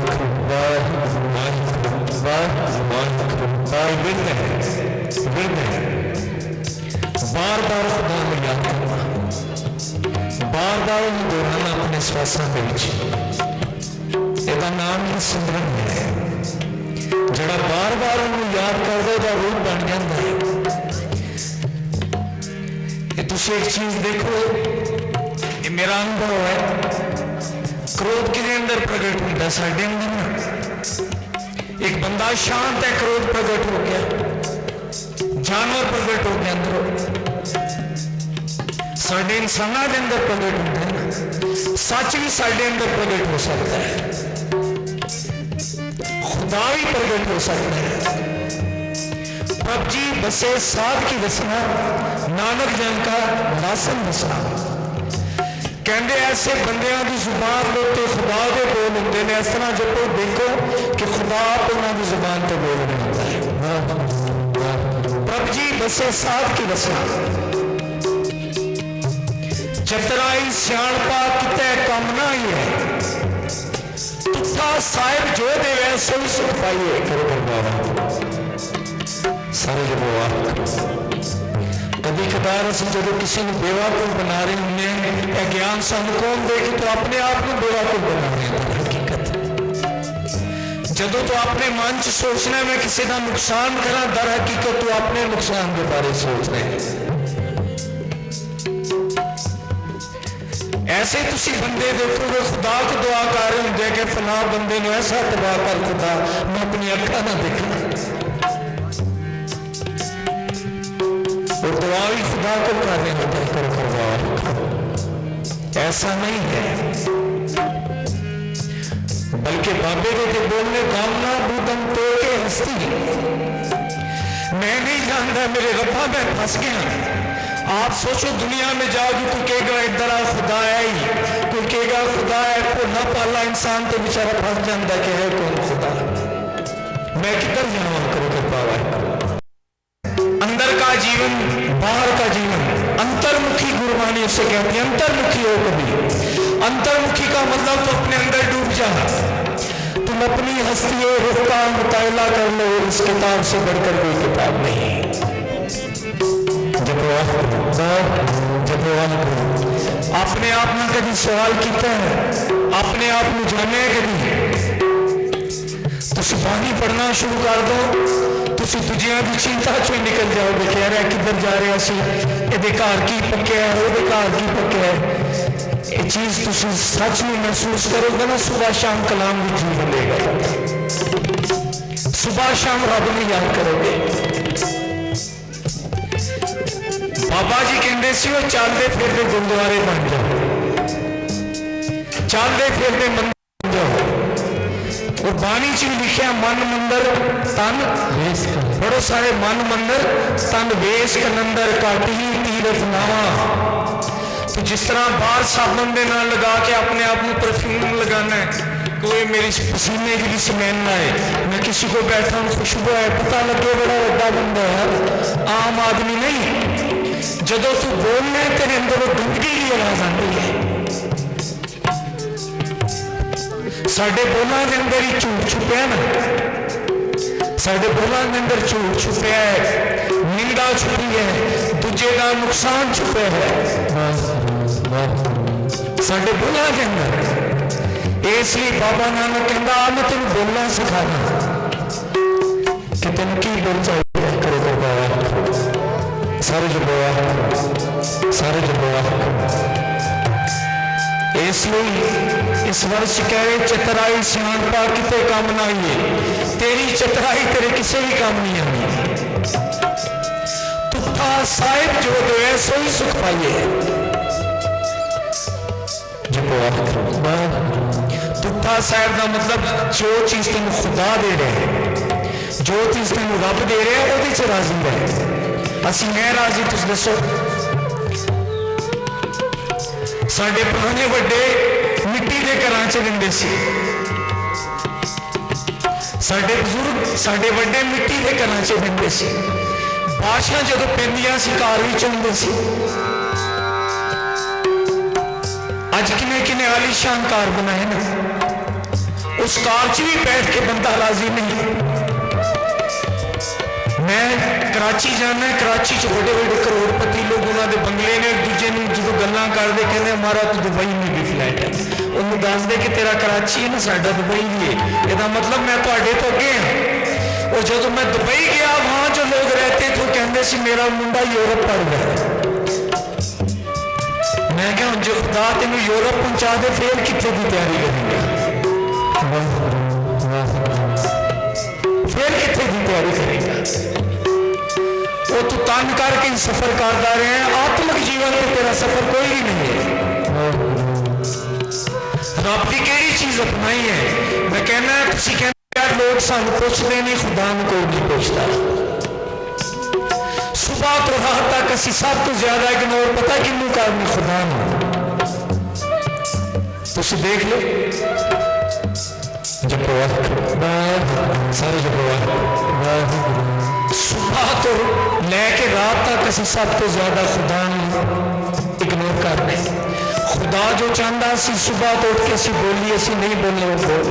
बार बार खुदा को याद करना, बार बार दोहराना अपने श्वासों के विच। इसका नाम ही सिमरन है। जड़ा बार बार उन्हें याद करता है रूप बन जाता है। ये तुम एक चीज देखो, ये मेरा अनुभव है। क्रोध के अंदर प्रकट होता है, साढ़े अंदर ना। एक बंदा शांत है, क्रोध प्रकट हो गया, जानवर प्रकट हो गया अंदरों। साढ़े इंसाना के अंदर प्रकट होता है ना, सच भी साढ़े अंदर प्रकट हो सकता है, खुदा भी प्रकट हो सकता है। प्रभ जी बसे साध की दसना, नानक जन का लासन दसना। कहते ऐसे बंदियां की जुबान के उत्ते खुदा के बोल होंगे ने। इस तरह जब देखो कि खुदा आप उन्होंने जुबान तो बोल रहे होता है। प्रभ जी बसे साध की रसना, चतराई सियाणपा किते कम ना ही है, तुठा साहिब जो देवे सोई सुख पाइए। करो बाबा सारे जो कभी कदार असं जो किसी ने बेवकूफ बना रहे होंगे, या ज्ञान सानू कौन देखे तो अपने आप को बेवकूफ बना रहे हैं। हकीकत जदों तो अपने मन च सोचना मैं किसी का नुकसान करा, दर हकीकत तो अपने नुकसान के बारे सोच रहे हैं। ऐसे तुसी बंदे देखोगे खुदा को दुआ कर रहे होंगे कि फला बंदे ने ऐसा तबाह कर खुदा मैं अपनी अखा ना देखा, और दुआ भी खुदा को कर रहे होते करो करवा। ऐसा नहीं है, बल्कि बाबे के बोलने गामना बूदम तो के हस्ती, मैं नहीं जानता मेरे रब्बा मैं फंस गया। आप सोचो दुनिया में जाओगे कोई कहेगा इधर आ खुदा है ही, कोई कहेगा खुदा है को ना पाला इंसान तो बेचारा फंस जाता कि है कौन खुदा, मैं किधर जाऊँ करो कृपा है। अंदर का जीवन बाहर का जीवन, अंतर्मुखी गुरबानी उसे कहती है। अंतर्मुखी हो कभी, अंतर्मुखी का मतलब तो अपने अंदर डूब जा, तुम अपनी हस्ती रुख का मुताला कर लो, इस किताब से बढ़कर कोई किताब नहीं। जब अपने आप में कभी सवाल किया है, अपने आप में जाने कभी तो सिपाही पढ़ना शुरू कर दो, तुसी दूजिया की चिंता चो निकल जाओगे। कह रहा किधर जा रहे असी, ये घर की पक्या है, वो घर की पक्या है। ये चीज तुसी सच में महसूस करोगे ना, सुबह शाम कलाम भी जी मिलेगा, सुबह शाम रब में याद करोगे। बाबा जी कहते सी वो चलते फिरते गुरुद्वारे बन जाओ, चलते फिरते मंदिर बन जाओ। और बाणी च लिखा मन मंदिर तन वेश, बड़े सारे मन मंदिर तन वेश कलंदर काटी तीरथ नावा। तो जिस तरह बाहर साबन के नाल लगा के अपने आप को परफ्यूम लगाना है, कोई मेरी पसीने की स्मैल ना है, मैं किसी को बैठा हूँ खुशबू है, पता लगे बड़ा बड़ा बंदा है, आम आदमी नहीं। जदों तू बोलना है तेरे अंदर वो गंदगी की आवाज आती है। साडे बोलों के अंदर ही झूठ छुपया ना, साडे बोलों के अंदर झूठ छुपया है, निंदा छुपी है, दूजे का नुकसान छुपा है साडे बोलों के अंदर। इसलिए बाबा नानक कहता आ मैं तेन बोलना सिखाना कि तेन की बोल चाहिए करो तो बाबा सारे जो बोआ सारे जो बोआ। इसलिए इस वर्ष कह रहे चतराई सियाणपा किते काम ना आइए, तेरी चतराई तेरे किसी भी काम नहीं आनी। तुठा साहिब जो दे सोई सुख पाइए। तुठा साहिब का मतलब जो चीज तेन खुदा दे रहे, जो चीज तेन रब दे रहे वो च राजी रहे। असी मैं राजी, तुम दसो। साडे पुराने वड्डे मिट्टी के घर च रहिंदे सी, साडे बुजुर्ग साडे वड्डे मिट्टी के घर च रहिंदे सी। बारिशां जदों पैंदियां सी घर विच हुंदे सी। अज किने किने आलीशान कार बनाए ना, उस कार च भी बैठ के बंदा राजी नहीं। मैं कराची जाना, कराची च बड़े बड़े करोड़पति लोग उन्होंने बंगले ने, एक दूजे ने जो गल्लां करते कहते हमारा तो दुबई में भी फ्लैट है। उन्होंने दस दे कि तेरा कराची है ना, साडा दुबई भी है। इसका मतलब मैं तुहाडे तो अगे हाँ। और जो मैं दुबई गया वहां जो लोग रहते थे कहते सी मेरा मुंडा यूरोप पढ़ गया। मैं क्या जो खुदा तेन यूरोप पहुंचा दे फिर कितने की तैयारी करेंगे, फिर कितने की तैयारी करेगा। वो तू तंग करके सफर करता रहे हैं, आत्मिक जीवन में तेरा सफर कोई भी नहीं है। रब की केड़ी चीज अपनाई है। मैं कहना तुसी कहते लोग सानू पुछते नहीं, खुदा कोई नहीं पूछता। सुबह तो रात तक असी सब तो ज्यादा इग्नोर पता किनू करनी, खुदा तुसी देख लो। जब सारे जब सुबह तो लैके रात तक असी सब तो ज्यादा खुदा इग्नोर करते। खुदा जो चाहता सी सुबह तो उठ के असी बोली, असी नहीं बोले, वो बोल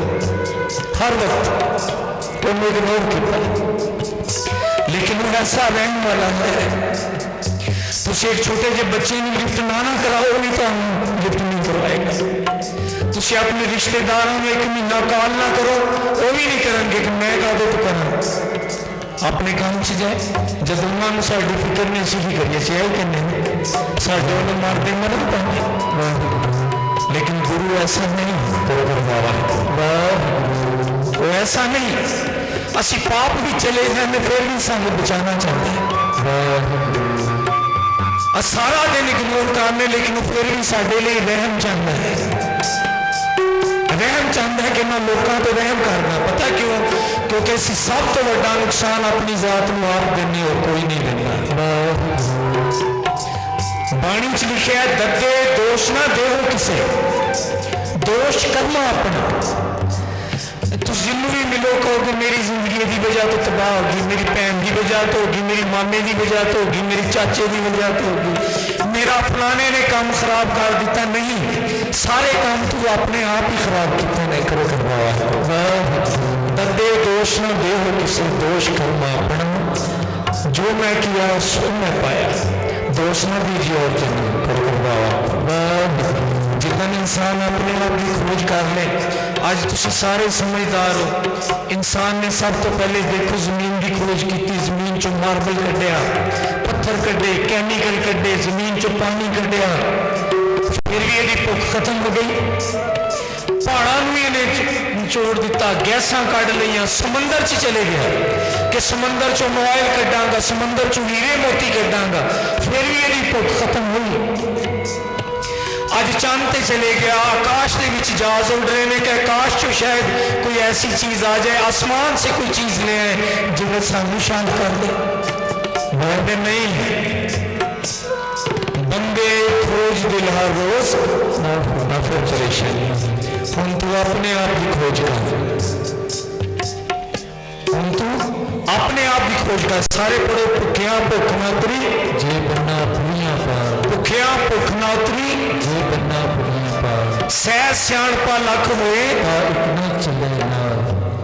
हर वक्त उन्हें इग्नोर किया। लेकिन वो ऐसा रहने वाला है, तुम एक छोटे जे बच्चे ने लिफ्ट ना कराओ, वो भी तो लिफ्ट नहीं करवाएगा। तुम अपने रिश्तेदारों में 1 महीना कॉल ना करो, वो भी नहीं करेंगे कि मैं कहा तो करा। अपने काम से जाए, जब उन्होंने साड़ी फिक्र नहीं असी की करिए, से आई कहने साढ़े वाले मारते मरन पाए। लेकिन गुरु ऐसा नहीं, वो ऐसा नहीं। असी पाप भी चले जाए फिर भी सानू बचाना चाहता है। सारा दिन इग्नोर करने, लेकिन फिर भी साडे लिए रहम चाहता है। रहम चाहता है कि मैं लोगों तो रहम करना। पता क्यों? क्योंकि असी सब तो बड़ा नुकसान अपनी जात को आप देने और कोई नहीं देना। बाणी च लिखा है, दद्दे दोष ना देहो किसे, दोष करना अपना। तुम जिन्हों भी मिलो कहोगे मेरी जिंदगी की वजह तो तबाह होगी, मेरी भैन की वजह तो होगी, मेरी मामे की वजह तो होगी, मेरी चाचे की वजह तो होगी, मेरा फलाने ने काम खराब कर दिता। नहीं, सारे काम तू अपने आप ही खराब किए नहीं करो। दद्दे दोष ना देहो किसे, दोष करना अपना। जो मैं किया सो मैं पाया, दोष ना दीजिए और जन्म करो। जितना इंसान अपने आप की खोज कर ले, आज तुम सारे समझदार हो। इंसान ने सब तो पहले देखो जमीन की खोज की, जमीन चो मार्बल कढ़िया, पत्थर कढ़े, कैमिकल कढ़े, जमीन चो पानी कढ़िया, फिर भी यदि भुख खत्म हो गई। पहाड़ों भी इन्हें निचोड़ दिता, गैसा कढ़ लिया, समंदर च चले गया कि समंदर चो मोबाइल कढ़ांगा, समंदर चो हीरे मोती कढ़ांगा, फिर भी यदि भुख खत्म हुई। अज चंद ते चले गया, आकाश के विच जहाज उड़ रहे हैं कि आकाश चो शायद कोई ऐसी चीज आ जाए, आसमान से कोई चीज ले आए जो सानू शांत कर दे। बोलते नहीं, बंदे खोज दिल हर रोज ना फिर परेशानी। हम तू अपने आप की खोज कर, हम तू अपने आप की खोज कर। सारे पढ़ो, भुखिया भुख ना उतरी जे बन्ना पुड़िया पार, भुखिया भुख ना उतरी जे बन्ना पुड़िया पार, सह सियाणपा लख होए इतना चले ना,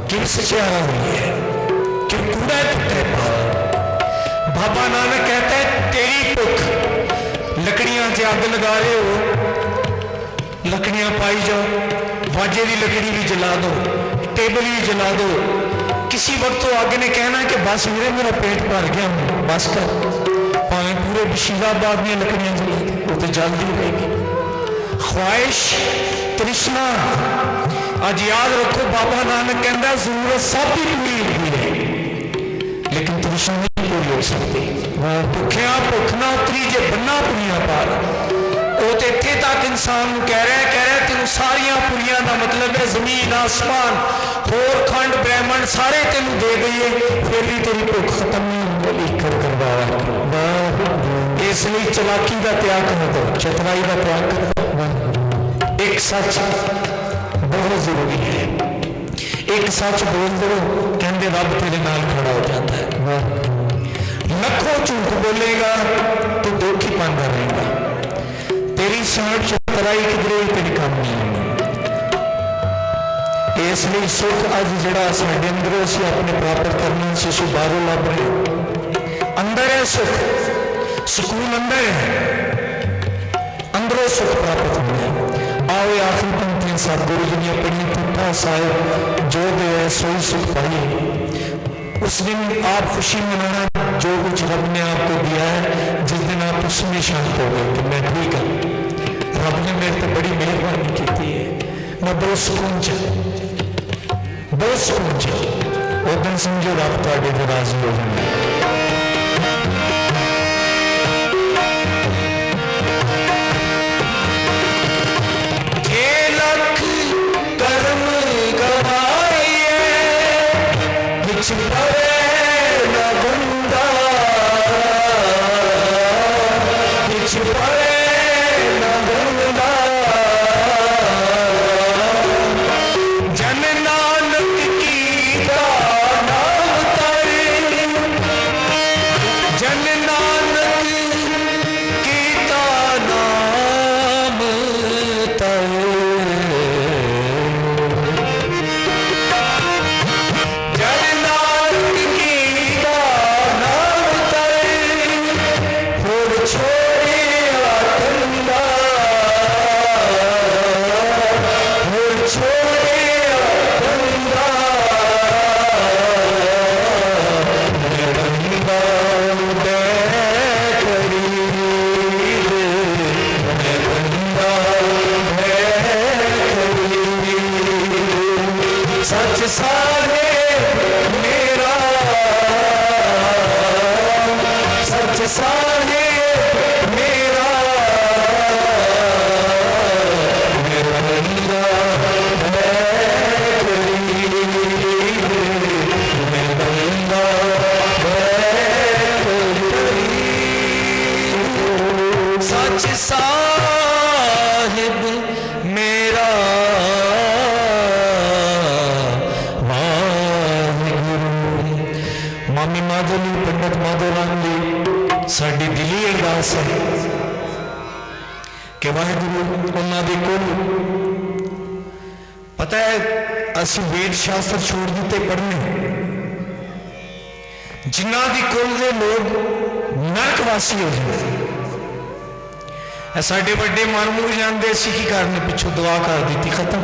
किव सचियारा हुई है, किव कूड़ा टूटे पार। बाबा नानक कहता है, तेरी भुख, लकड़ियां से अग लगा रहे हो, लकड़ियां पाई जाओ, वाजे की लकड़ी भी जला दो, टेबल भी जला दो। किसी वक्त तो आगे ने कहना कि बस मेरे मेरा पेट भर गया, बस कर। भावें पूरे बशीराबाद में लकड़ियां जला दे, वो तो जल्दी रहेगी। ख्वाहिश, तृष्णा, आज याद रखो बाबा नानक कहता जरूरत सब की पूरी होती है, लेकिन तृष्णा नहीं पूरी हो सकती। भुखिया भुख ना उतरी जे बन्ना पुड़िया पार। वो तो इत्थे तक इंसान कह रहा है तेन सारिया पुड़िया का मतलब है जमीन आसमान होर खंड ब्रह्मंड सारे तेन दे दईए, फिर भी तेरी भुख खत्म नहीं होगी। इसलिए चलाकी का त्याग कर दो, चतुराई का त्याग कर दो। एक सच बहुत जरूरी है, एक सच बोल दो, कहते रब तेरे नाल खड़ा हो जाता है। लखों झूठ बोलेगा तो दुख ही पाता रहेगा, तेरी साठ चतुराई किधरे तेरी काम नहीं होनी। इसलिए सुख अज जड़ा साडे अंदर असीं अपने प्राप्त करना से बाहरों लभ रहे, अंदर है सुख, सुकून अंदर है, अंदरों सुख प्राप्त होना है। आओ आखिरी पंक्तियां सतगुरु जी ने अपनी पुट्ठा साहिब जो दे सोई सुख पाइए। उस दिन आप खुशी मनाना जो कुछ रब ने आपको दिया है, जिस दिन आप उसमें शांत हो गए कि मैं ठीक हूँ, रब ने मेरे तो बड़ी मेहरबानी की है, मैं बहुत सुकून च, बहुत सुकून च। उस दिन समझो रब तुहाडे ते राजी हो जाए। जन सच साहिब मेरा वाहिगुरु। मामी माधोली पंडित माधोराम जी साडी दिली अरदास है कि वाहिगुरु उन्होंने कोल पता है असी वेद शास्त्र छोड़ दिते पढ़ने, जिन्हों की कुल के लोग नरकवासी हो जाते, साडे बड़े मन मुड़ जाते, असी की करने पिछों दुआ कर दी खत्म।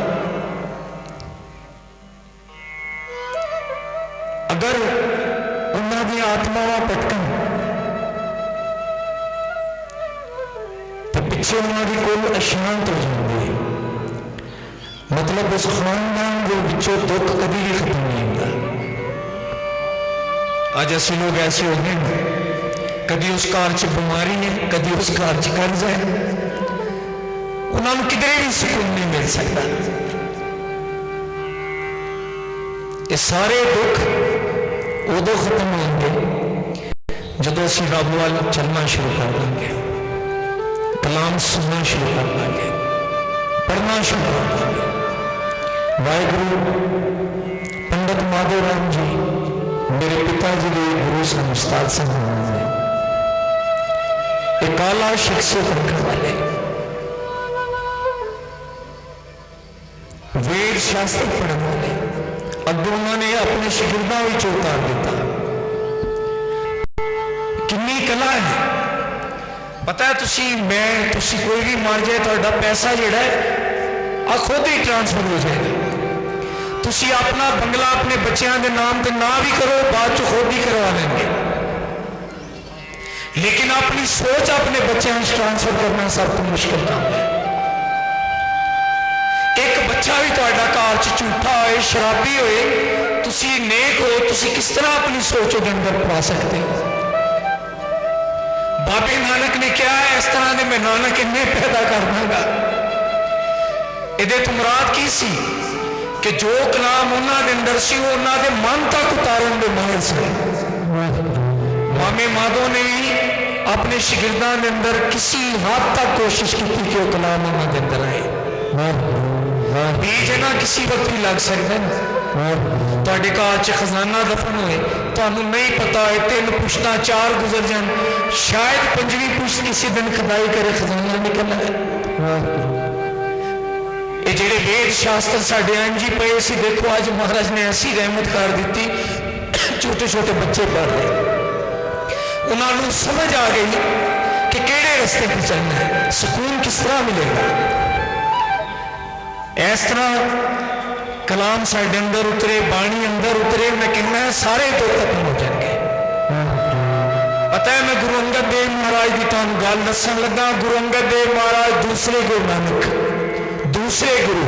अगर उन्होंने आत्मावां भटकन तो पिछे उन्होंने कुल अशांत हो जाती है, मतलब उस खानदान के विचों दुख कभी भी खत्म नहीं होता। अज असी लोग ऐसे हो गए, कभी उस घर च बीमारी है, कभी उस घर च कर्ज है, उन्होंने किधरे भी सुकून नहीं मिल सकता। ये सारे दुख उदों खत्म होंगे जो असी रब वाल चलना शुरू कर देंगे, कलाम सुनना शुरू कर देंगे, पढ़ना शुरू कर देंगे। वाहिगुरु पंडित माधोराम जी मेरे पिताजी के गुरु सन, उस्ताद सन, एक काला शख्सियत रखने वाले, वेद शास्त्र पढ़ने वाले। अगों उन्होंने अपने शागिर्दां विच उतार दिता। कितनी कला है पता है तुसी, मैं तुसी कोई भी मर जाए तो पैसा जिहड़ा है आ खुद ही ट्रांसफर हो जाएगा। तुसी अपना बंगला अपने बच्चों के नाम पे ना भी करो, बाद चो खुद ही करवा लेंगे, लेकिन अपनी सोच अपने बच्चों में ट्रांसफर करना सब तो मुश्किल काम है। एक बच्चा भी तुहाडा घर च झूठा होए, शराबी होए, तुसी नेक हो, तुसी किस तरह अपनी सोच के अंदर पा सकते हो? बाबे नानक ने क्या है, इस तरह के मैं नानक इन्हें पैदा कर दूंगा। ये तो मुराद की सी कि जो कलाम उन्होंने अंदर सी उन्होंने मन तक उतारन के माहिर से। मामे माधो ने भी अपने शागिर्दां के अंदर किसी हद तक कोशिश की कि वो कलाम उन्होंने अंदर आए। बीज है ना किसी वक्त भी लग सकता है। तुहाडे घर च खजाना दफन होए, तुहानू नहीं पता है, 3 पुश्तां 4 गुजर जान, शायद 5वीं पुश्त किसी दिन खुदाई करे खजाना निकलना है। ये जेडे वेद शास्त्र साढ़े अंजी पे सी, देखो अज महाराज ने ऐसी रहमत कर दी, छोटे छोटे बच्चे पढ़ रहे, उन्होंने समझ आ गई कि केड़े रस्ते पर चलना है, सुकून किस तरह मिलेगा। इस तरह कलाम साढ़े अंदर उतरे, बाणी अंदर उतरे, मैं कहना है सारे दुख खत्म हो जाएंगे। पता है मैं गुरु अंगद देव महाराज की तुहानू गल दसन लगा। गुरु अंगद देव महाराज दूसरे गुरु नानक, दूसरे गुरु,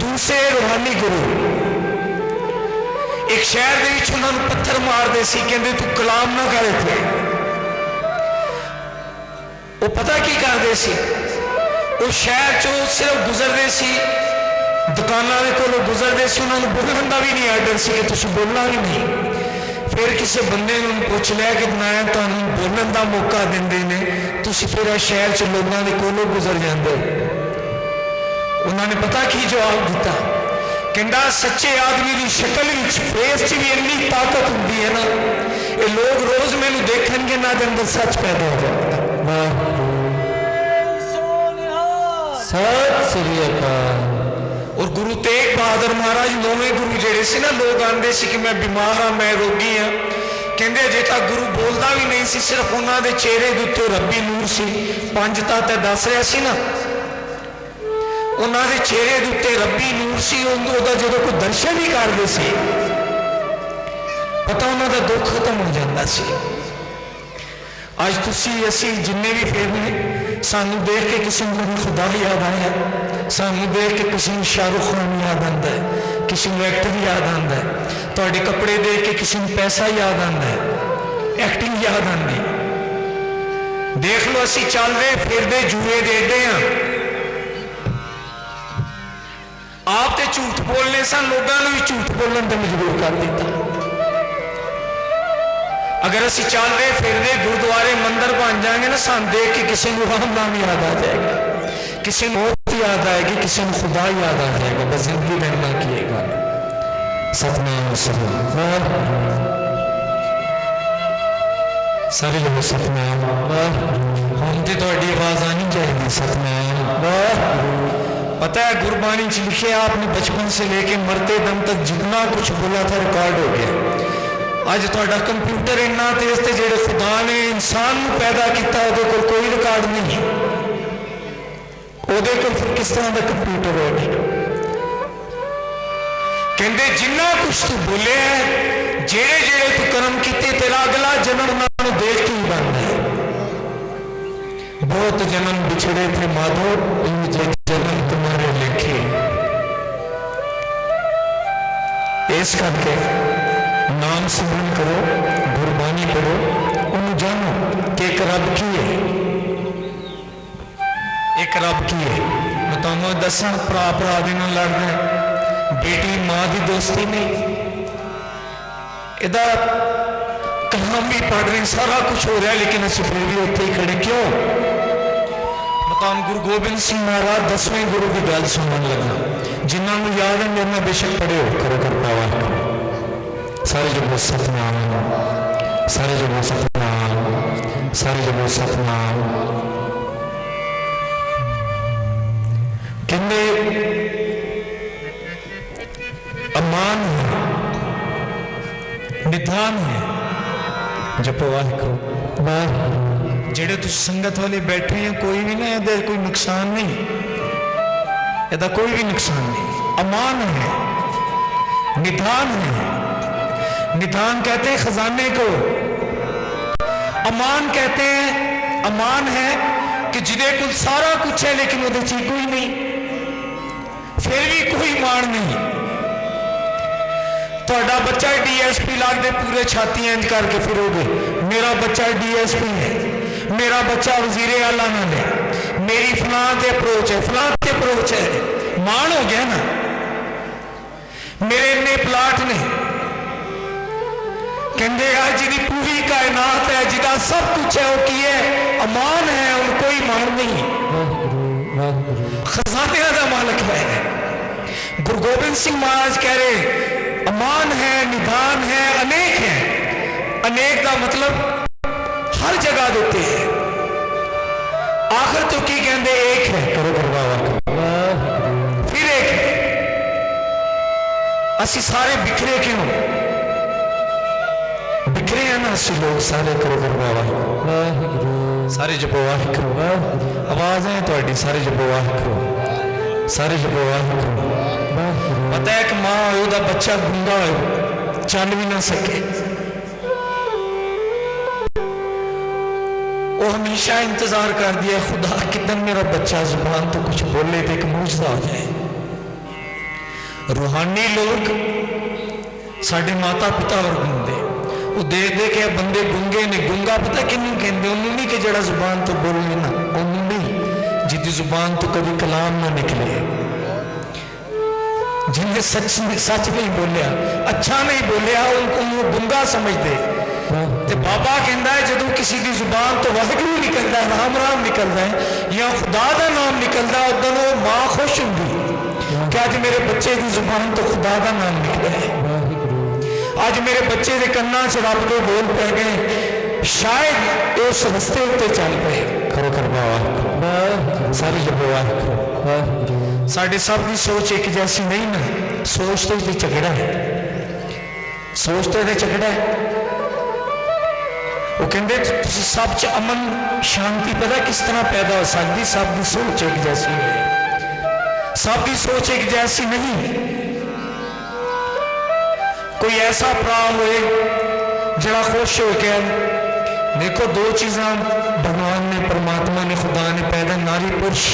दूसरे रूहानी गुरु, एक शहर के उन्होंने पत्थर मारते सी, कहते तू कलाम ना करे थे। वो पता की करते सी, वो शहर चो सिर्फ गुजरते सी, दुकाना के कोलों गुजरते सी, उन्होंने बोलने का भी नहीं आर्डर सी कि तुम बोलना भी नहीं। फिर किसी बंदे ने पूछ लिया कि मैं तुहानू बोलने का मौका देंदे ने, तुसीं फिर शहर च लोगों के कोलों गुजर जाते हो। उन्होंने पता की जवाब दिता, कहता सच्चे आदमी की शक्ल फेस च भी इन्नी ताकत होंगी है ना, ये लोग रोज मैनू देखेंगे ना दे अंदर सच पैदा हो जाएगा। सत श्री अकाल। और गुरु तेग बहादुर महाराज नौवें गुरु जेड़े से ना, लोग आते सी कि मैं बीमार हाँ, मैं रोगी हाँ, कहते अजे तक गुरु बोलता भी नहीं सी, सिर्फ उन्होंने चेहरे के उत्ते रब्बी नूर सी। 5 तत्त दस रहा सी ना, उन्होंने चेहरे के उत्ते रब्बी नूर सी, उहदा जो कोई दर्शन ही करते सी, पता उन्होंने दुख खत्म हो जाता सी। अज तुसी असी जिन्ने भी फिरने, सानू देख के किसी को खुदा याद आया, सानू देख के किसी को शाहरुख खान याद आता है, किसी को एक्टर याद आता है, तुहाडे कपड़े देख के किसी को पैसा याद आता है, एक्टिंग याद आती। देख लो असी चलते फिरते जुए दे एडे हाँ, आप तो झूठ बोलने सन, लोगों भी झूठ बोलने पर मजबूर कर दिता। अगर असी चलते फिरते गुरुद्वारे मंदिर बन जाएंगे ना, सान देख के किसी को राम नाम याद आ जाएगा, किसी को मौत याद आएगी, किसी को खुदा याद आ जाएगा, बस जिंदगी में ना किएगा। सतनाम सतनाम सारे लोग सतनाम। हम तो थोड़ी आवाज आनी चाहिए सतनाम। पता है गुरबाणी च लिखे आपने बचपन से लेके मरते दम तक जितना कुछ बोला था रिकॉर्ड हो गया। अज थोड़ा कंप्यूटर इन्ना तेज थे, जेड़े खुदा ने इंसान को पैदा किया उहदे कोल कोई रिकॉर्ड नहीं, उहदे कोल फिर किस तरह का कंप्यूटर होगा। कहते जिन्ना कुछ तू बोले है, जेड़े जेड़े तू कर्म किए, तेरा अगला जन्म नालों देख के ही बनना है। बहुत जन्म बिछड़े थे माधो, जन्म तुम्हारे लिखे। इस करके नाम सिमरन करो, गुरबानी पढ़ो, उन्हें जानो कि एक रब की है, एक रब की है। मैं तुम दसा भरा भरा दे नाल लड़ना है, बेटी मां की दोस्ती नहीं। इहदा कलाम भी पढ़ रहे, सारा कुछ हो रहा है, लेकिन असं फिर भी उत्थे ही खड़े क्यों? मैं गुरु गोबिंद सिंह महाराज 10वें गुरु की गल सुनन लगा, जिन्होंने याद है मेरे में बेशक पढ़े हो करो कर पावा। सारे जो बोल सतनाम, सारे जो बोल सतनाम, सारे जो बोल सतनाम। कहते अमान है, निधान है, जपो वाहिगुरू वाहिगुरू। जेड़े तुम संगत वाले बैठे हैं, कोई भी ना इहदा कोई नुकसान नहीं, इहदा कोई भी नुकसान नहीं। अमान है, निधान है। निधान कहते हैं खजाने को, अमान कहते हैं, अमान है कि जिदे कुल सारा कुछ है लेकिन उहदे च कोई नहीं, फिर भी कोई मान नहीं। तुहाडा बच्चा DSP लगदे पूरे छाती इंज करके फिरोगे, मेरा बच्चा DSP है, मेरा बच्चा वजीरे आला नाल है, मेरी फलां ते अप्रोच है, फलां ते अप्रोच है, मान हो गया ना। मेरे इन्ने प्लाट ने, कहते हैं जिहदी पूरी कायनात है, जिहदा सब कुछ है, वो की है, अमान है, उन कोई मान नहीं, खजाने का मालिक है। गुरु गोबिंद सिंह महाराज कह रहे अमान है, निधान है, अनेक है। अनेक का मतलब हर जगह देते हैं, आखिर तो की कहते एक है, करो करवा फिर एक है। असी सारे बिखरे क्यों? बिखरे हैं ना असी लोग सारे, करो करवा सारे जपो वाहिगुरू। आवाज है थोड़ी, सारे जपो वाहिगुरू, सारे जपो वाहिगुरू। पता है एक मां हो, उहदा बच्चा गुंगा हो, चल भी ना सके, वो हमेशा इंतजार कर दिया, खुदा कितन मेरा बच्चा जुबान तो कुछ बोले तो एक मूजदा हो जाए। रूहानी लोग साढ़े माता पिता वर्ग होंगे, वो देख दे के बंदे गुंगे ने। गुंगा पता किन्नू कहते? उन्होंने नहीं कि जड़ा जुबान तो बोले ना, उन्होंने नहीं जिदी जुबान तो कभी कलाम ना निकले, जिन्हें सच नहीं बोलिया, अच्छा नहीं बोलिया, उनको गुंगा समझते। ते बाबा कहता है जो किसी की जुबान तो वाहिगुरू निकलता है, राम राम निकलता है, या खुदा का नाम निकलता है, उदन वो मां खुश होंगी कि अज मेरे बच्चे की जुबान तो खुदा का नाम निकला है, अज मेरे बच्चे के कन्ना च रब के बोल पै गए, शायद उस रस्ते उत्ते चल पे। करो करवा सारी जब साढ़े सब की सोच एक जैसी नहीं ना, सोच तो झगड़ा है, सोच तो झगड़ा है। वो कहते सब च अमन शांति पता किस तरह पैदा हो सकती? सब की सोच एक जैसी है, सब की सोच एक जैसी नहीं। कोई ऐसा भरा होए जरा खुश हो के, देखो दो चीज़ा भगवान ने, परमात्मा ने, खुदा ने पैदा, नारी पुरुष,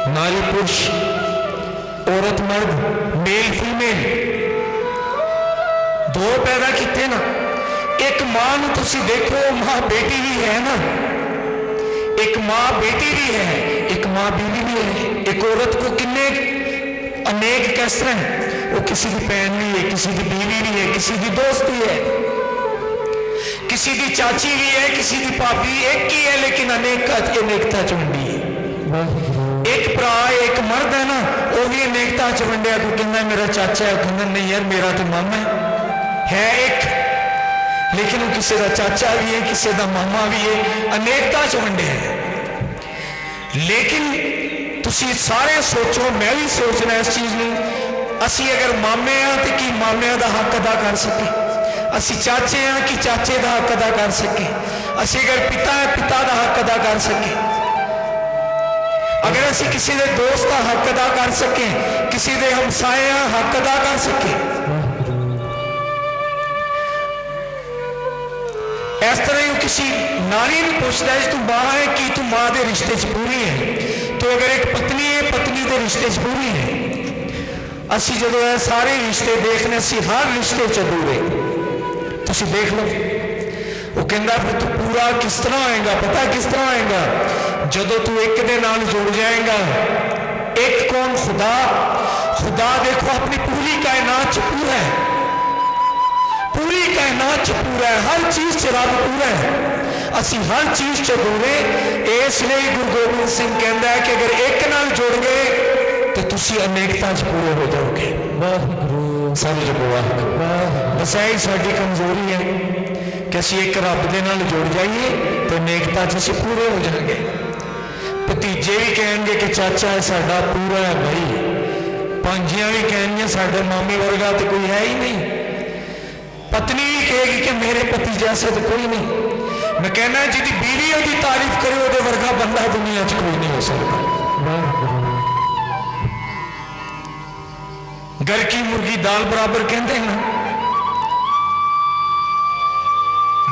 नारी पुरुष, औरत मर्द, मेल फीमेल, दो पैदा किते ना। एक मां नूं तुसीं देखो, मां बेटी भी है ना, एक मां बेटी भी है, एक मां बीवी भी है। एक औरत को किन्ने अनेक कैसर हैं, वो किसी की भैन भी है, किसी की बीवी भी है, किसी की दोस्त भी है, किसी की चाची भी है, किसी की भाभी एक ही है, लेकिन अनेकता च वंडी है। एक भरा एक मर्द है ना, वो भी अनेकता च वंडिया। कोई कहना मेरा चाचा है, कहना नहीं यार मेरा तो मामा है एक, लेकिन वो किसी का चाचा भी है, किसी का मामा भी है, अनेकता च वंडे है। लेकिन तुसी सारे सोचो, मैं भी सोचना इस चीज़ में, असी अगर मामे हाँ तो कि मामिया का हक अदा कर सके, असी चाचे हाँ कि चाचे का हक अदा कर सके, असी अगर पिता है पिता का हक अदा कर सके, अगर असी किसी के दोस्त का हक अदा कर सके, किसी के हमसाए हक अदा कर सके। इस तरह ही किसी नारी ने पूछता है तू मां है कि तू मां के रिश्ते च पूरी है, तो अगर एक पत्नी है पत्नी के रिश्ते च पूरी है। असी जो है सारे रिश्ते देखने, असी हर रिश्ते च अधूरे। तुसी देख लो, वो कहता फिर तू पूरा किस तरह होएगा, पता किस तरह होएगा, जदों तू एक दे नाल जुड़ जाएगा। एक कौन? खुदा। खुदा देखो अपनी पूरी कायनात च पूरा है, पूरी कायनात च पूरा है, हर चीज च रब पूरा है, असी हर चीज च अधूरे। इसलिए गुरु गोबिंद सिंह कहता है कि अगर एक नाल जुड़ गए तो तुसी अनेकता च पूरे हो जाओगे। समझ बुआ, बस यही साडी कमजोरी है कि असी एक रब दे नाल जुड़ जाइए तो अनेकता च असी पूरे हो जाएंगे। भतीजे भी कहेंगे कि चाचा है साडा पूरा है भाई, भांजियां भी कहेंगे साडे मामे वर्गा तो कोई है ही नहीं, पत्नी भी कहेगी कि मेरे पति जैसे तो कोई नहीं। मैं कहना जिहदी बीवी उसकी तारीफ करे वो वर्गा बंदा दुनिया च कोई नहीं हो सकता। घर की मुर्गी दाल बराबर कहते हैं ना,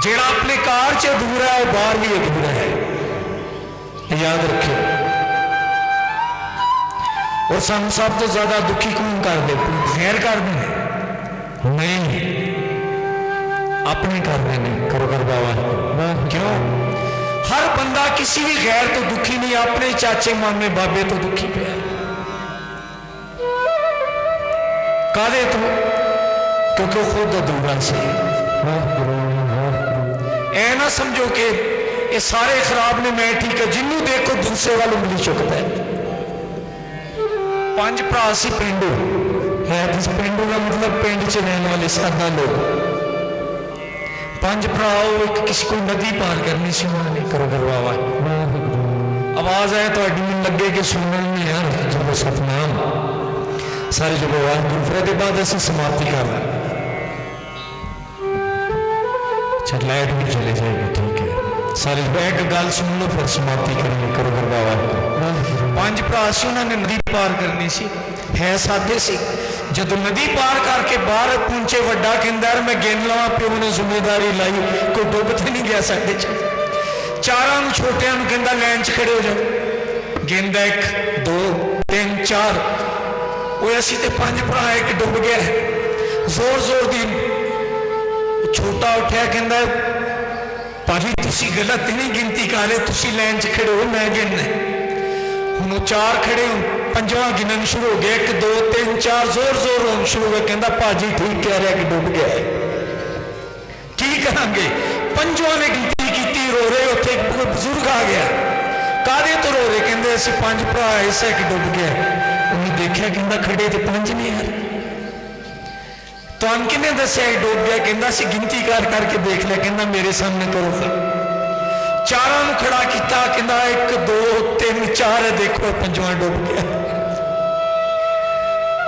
जेड़ा अपने कार च अधूरा है वो बाहर भी अधूरा है, याद रखियो। और सानू सब तो ज्यादा दुखी कौन कर दे? गैर कर दे नहीं, अपने कर देने करो कर बाबा। क्यों? हर बंदा किसी भी गैर तो दुखी नहीं, अपने चाचे मामे बाबे तो दुखी पे है। कादे तो? क्योंकि वो खुद अधूरा से। ऐ ना समझो कि ये सारे खराब ने मैं ठीक है, जिन्हों देखो दूसरे वाल उंगली चुकता है। पांच भरा सी पेंडू है, जिस पेंडू का मतलब पिंड च रहने वाले सादा लोग। पांच भरा एक किसी को नदी पार करनी सी, उन्होंने करो करवावा आवाज आए तो मैंने लगे कि सुनने में यार जब सतनाम सारे जो वाहगुरू फिर के बाद असी समाप्ति कर रहे। अच्छा लाइट भी चले जाएगी, ठीक है सारे एक गल सुन लो फिर समाप्ति करेंगे। करो करवावा पांच भरा से उन्होंने नदी पार करनी सी, है सादे सी। जदों नदी पार करके बाहर पहुंचे वड्डा कहंदा मैं गिन लवां, प्यो ने जिम्मेदारी लाई, कोई डुब तो नहीं गया साडे च। चारां नूं छोटियां नूं कहंदा लाइन च खड़े हो जाओ, गिनदा 1 2 3 4, वो असी ते पांच भरा एक डुब गया। जोर जोर दी छोटा उठिया कहंदा भाजी तुसी गलत नहीं गिनती कर रहे, तुसी लाइन च खड़े हो, मैं गिनना। हुण वो 4 खड़े हो, पंजवां गिनन शुरू हो गया, 1 2 3 4 जोर जोर होना शुरू हो गया। कहंदा भाजी ठीक कह रहा कि डुब गया है, की करांगे? पंजवां ने गिनती की, रो रहे उत्थे एक बुजुर्ग आ गया। कादे तो रो रहे? कहंदे असीं 5 भरा ऐसा कि डुब गया। उन्हें देखा कहंदा खड़े तो 5 ने यार, तुहानू किने दस्सिया डुब गया? कहंदा असीं गिनती कर करके देख लिया। कहंदा मेरे सामने करो फिर। चारां नूं खड़ा किया, कहंदा 1 2 3 4 देखो पंजवां डुब गया।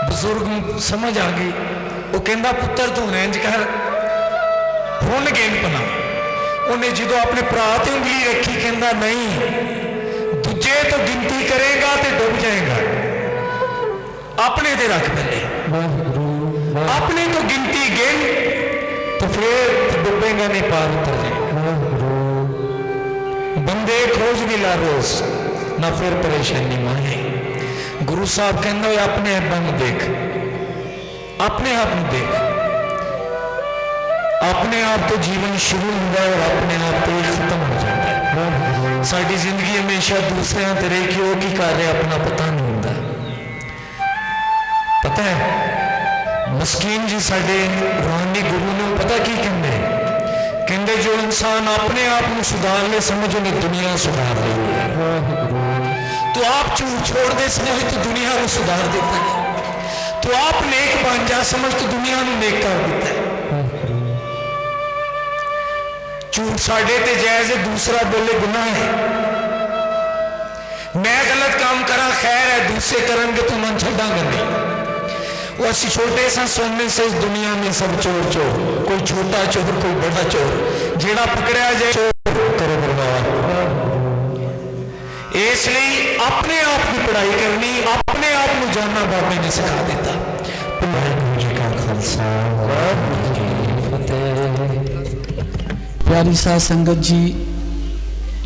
बुजुर्ग समझ आ गई, वो कहंदा पुत्र तू इंज कर हुण गिन पना। उन्हें जो अपने भरा ते उंगली रखी, कहंदा नहीं दूजे तो गिनती करेगा तो डुब जाएगा, अपने ते रख पहले, अपने तो गिनती गिन तो फिर डुबेगा नहीं, पार उतर जाएगा। बंदे खोज भी ला रोज ना फिर परेशानी माने। गुरु साहब कहते अपने आप में देख, अपने आप में देख, अपने आप तो जीवन शुरू होता है और अपने आप तो खत्म हो जाता है। साड़ी जिंदगी हमेशा दूसरे ते रही कि वो की कर रहे अपना पता नहीं होता। पता है मस्कीन जी साडे रूहानी गुरु ने पता की कहते कहते जो इंसान अपने आप को सुधार ले समझ उन्हें दुनिया सुधार ली। तो आप झूठ छोड़ दे समझ तो दुनिया को सुधार देता है। तो आप नेक बन जा समझ तो दुनिया को नेक कर देता है। झूठ साढ़े ते जायज है, दूसरा बोले गुनाह है। मैं गलत काम करा खैर है, दूसरे करेंगे तो मन छड़ांगे नहीं। वो असि छोटे सा सोने से इस दुनिया में सब चोर चोर, कोई छोटा चोर कोई बड़ा चोर, जेड़ा पकड़या जाए चोर करो बर्बाद। इसलिए अपने आप की पढ़ाई करनी, अपने आप को जानना बाबे ने सिखा देता। वाहिगुरू जी का खालसा वाहिगुरू जी की फतेह। प्यारी साध संगत जी,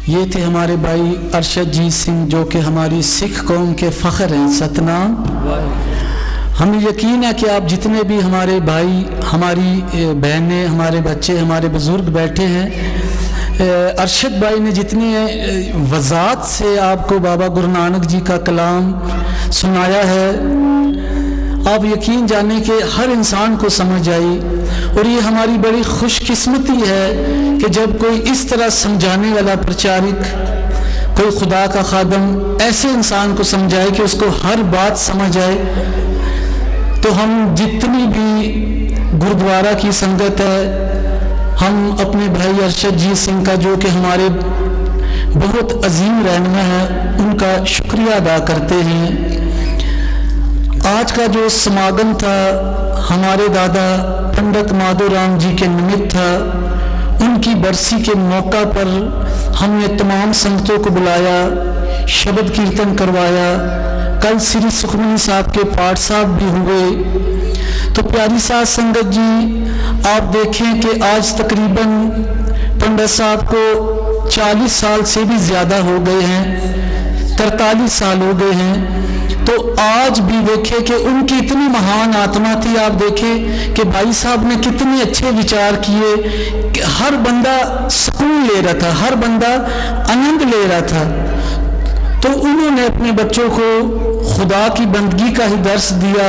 ये थे हमारे भाई अरशदजीत सिंह जो कि हमारी सिख कौम के फ़ख्र हैं। सतनाम। हमें यकीन है कि आप जितने भी हमारे भाई, हमारी बहनें, हमारे बच्चे, हमारे बुज़ुर्ग बैठे हैं, अरशद भाई ने जितने वज़ात से आपको बाबा गुरु नानक जी का कलाम सुनाया है, आप यकीन जाने कि हर इंसान को समझ आई। और ये हमारी बड़ी खुशकिस्मती है कि जब कोई इस तरह समझाने वाला प्रचारक, कोई खुदा का खादम ऐसे इंसान को समझाए कि उसको हर बात समझ आए। तो हम जितनी भी गुरुद्वारा की संगत है, हम अपने भाई अरशदजीत सिंह का जो कि हमारे बहुत अजीम रहनुमा है, उनका शुक्रिया अदा करते हैं। आज का जो समागम था हमारे दादा पंडित माधोराम जी के निमित्त था। उनकी बरसी के मौका पर हमने तमाम संगतों को बुलाया, शब्द कीर्तन करवाया। कल श्री सुखमनी साहब के पाठ साहब भी हुए। तो प्यारी साध संगत जी, आप देखें कि आज तकरीबन पंडित साहब को 40 साल से भी ज़्यादा हो गए हैं, 43 साल हो गए हैं। तो आज भी देखें कि उनकी इतनी महान आत्मा थी। आप देखें कि भाई साहब ने कितने अच्छे विचार किए कि हर बंदा सुकून ले रहा था, हर बंदा आनंद ले रहा था। तो उन्होंने अपने बच्चों को खुदा की बंदगी का ही दर्श दिया,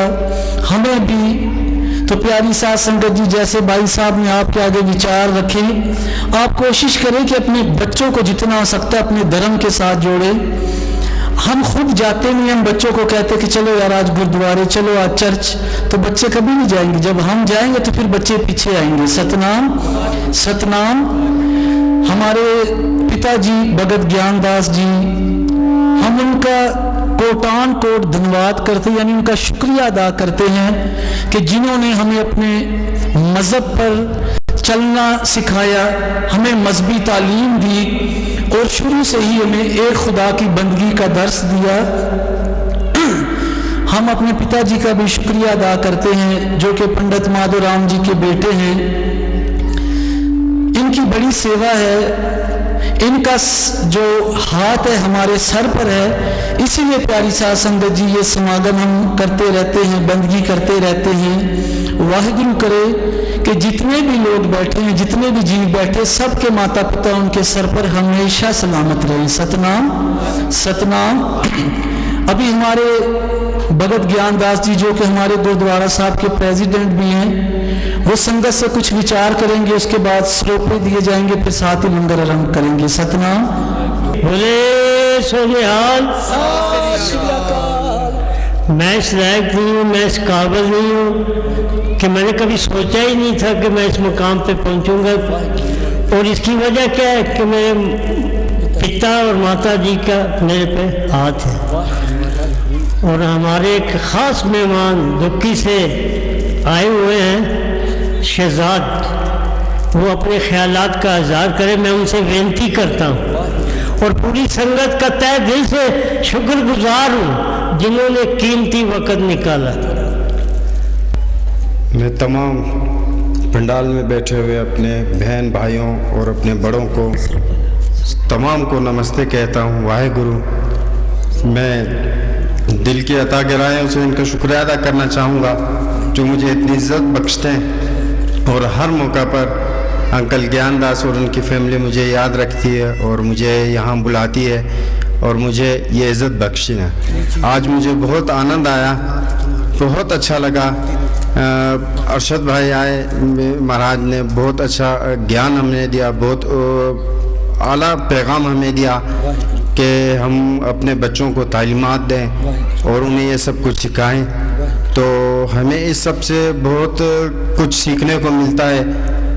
हमें भी। तो प्यारी साध संगत जी, जैसे भाई साहब ने आपके आगे विचार रखे, आप कोशिश करें कि अपने बच्चों को जितना हो सकता है अपने धर्म के साथ जोड़े। हम खुद जाते नहीं, हम बच्चों को कहते कि चलो यार आज गुरुद्वारे, चलो आज चर्च, तो बच्चे कभी नहीं जाएंगे। जब हम जाएंगे तो फिर बच्चे पीछे आएंगे। सतनाम सतनाम। हमारे पिताजी भगत ज्ञानदास जी, हम उनका कोटान कोट धन्यवाद करते, यानी उनका शुक्रिया अदा करते हैं कि जिन्होंने हमें अपने मज़हब पर चलना सिखाया, हमें मजहबी तालीम दी और शुरू से ही हमें एक खुदा की बंदगी का दर्स दिया। हम अपने पिताजी का भी शुक्रिया अदा करते हैं जो कि पंडित माधोराम जी के बेटे हैं। इनकी बड़ी सेवा है, इनका जो हाथ है हमारे सर पर है। इसीलिए प्यारी साध संगत जी, ये समागम हम करते रहते हैं, बंदगी करते रहते हैं। वाहिगुरु करे कि जितने भी लोग बैठे हैं, जितने भी जीव बैठे, सबके माता पिता उनके सर पर हमेशा सलामत रहे। सतनाम सतनाम। अभी हमारे भगत ज्ञानदास जी जो कि हमारे गुरुद्वारा साहब के प्रेसिडेंट भी हैं, वो संगत से कुछ विचार करेंगे, उसके बाद सरोपे दिए जाएंगे, फिर साथ ही लंगर आरंभ करेंगे। सतनाम। बोले सोनिहाल। मैं इस लायक नहीं हूँ, मैं इस काबिल नहीं हूँ कि मैंने कभी सोचा ही नहीं था कि मैं इस मुकाम पे पहुँचूँगा। और इसकी वजह क्या है कि मेरे पिता और माता जी का मेरे पे हाथ है। और हमारे एक ख़ास मेहमान दुक्की से आए हुए हैं शहजाद, वो अपने ख्यालात का इज़हार करें, मैं उनसे विनती करता हूँ। और पूरी संगत का तहे दिल से शुक्रगुजार हूँ जिन्होंने कीमती वक़्त निकाला। मैं तमाम पंडाल में बैठे हुए अपने बहन भाइयों और अपने बड़ों को तमाम को नमस्ते कहता हूँ। वाहेगुरु। मैं दिल की अता गिराएं से इनका शुक्रिया अदा करना चाहूँगा जो मुझे इतनी इज़्ज़त बख्शते हैं और हर मौका पर अंकल ज्ञानदास और उनकी फैमिली मुझे याद रखती है और मुझे यहाँ बुलाती है और मुझे ये इज़्ज़त बख्शी है। आज मुझे बहुत आनंद आया, बहुत अच्छा लगा अरशद भाई आए, महाराज ने बहुत अच्छा ज्ञान हमें दिया, बहुत आला पैगाम हमें दिया कि हम अपने बच्चों को तालीमात दें और उन्हें ये सब कुछ सिखाएं। तो हमें इस सब से बहुत कुछ सीखने को मिलता है।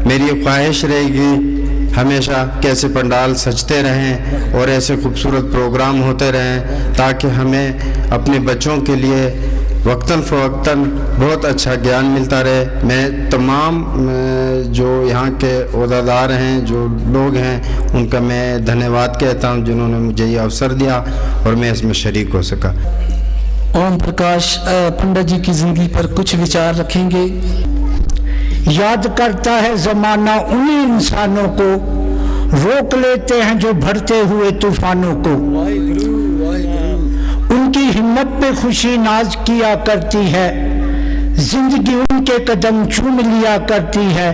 मेरी ख्वाहिश रहेगी हमेशा कैसे पंडाल सजते रहें और ऐसे खूबसूरत प्रोग्राम होते रहें ताकि हमें अपने बच्चों के लिए वक्तन फ़वक्तन बहुत अच्छा ज्ञान मिलता रहे। मैं तमाम जो यहाँ के ओहदेदार हैं, जो लोग हैं, उनका मैं धन्यवाद कहता हूँ जिन्होंने मुझे ये अवसर दिया और मैं इसमें शरीक हो सका। ओम प्रकाश पंडित जी की ज़िंदगी पर कुछ विचार रखेंगे। याद करता है ज़माना उन्हीं इंसानों को, रोक लेते हैं जो बढ़ते हुए तूफानों को। उनकी हिम्मत पे खुशी नाज किया करती है, जिंदगी उनके कदम चूम लिया करती है,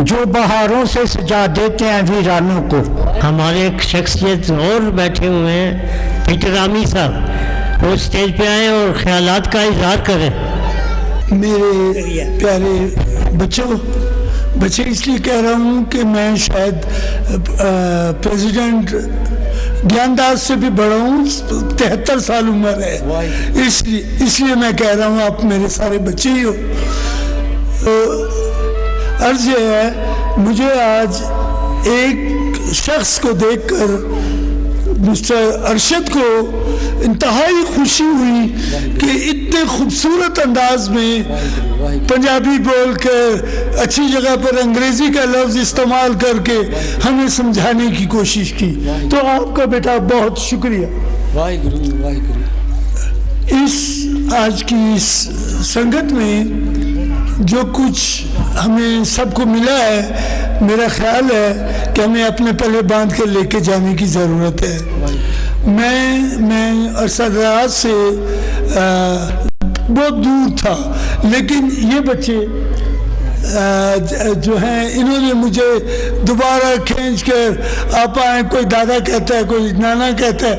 जो बहारों से सजा देते हैं वीरानों को। हमारे एक शख्सियत और बैठे हुए हैं, पीटर आमी साहब, वो स्टेज पे आए और ख्यालात का इजहार करें। मेरे प्यारे बच्चे इसलिए कह रहा हूँ कि मैं शायद प्रेसिडेंट ज्ञानदास से भी बड़ा हूँ, 73 साल उम्र है, इसलिए मैं कह रहा हूँ आप मेरे सारे बच्चे ही हो। अर्ज ये है, मुझे आज एक शख्स को देखकर मिस्टर अरशद को इंतहाई खुशी हुई कि इतने खूबसूरत अंदाज में पंजाबी बोल कर अच्छी जगह पर अंग्रेजी का लफ्ज़ इस्तेमाल करके हमें समझाने की कोशिश की। तो आपका बेटा बहुत शुक्रिया। वाहिगुरु वाहिगुरु। इस आज की इस संगत में जो कुछ हमें सबको मिला है, मेरा ख्याल है कि हमें अपने पल्ले बांध के लेके जाने की ज़रूरत है। मैं अरसदराज से बहुत दूर था, लेकिन ये बच्चे जो हैं इन्होंने मुझे दोबारा खींच कर आप आए, कोई दादा कहता है, कोई नाना कहता है।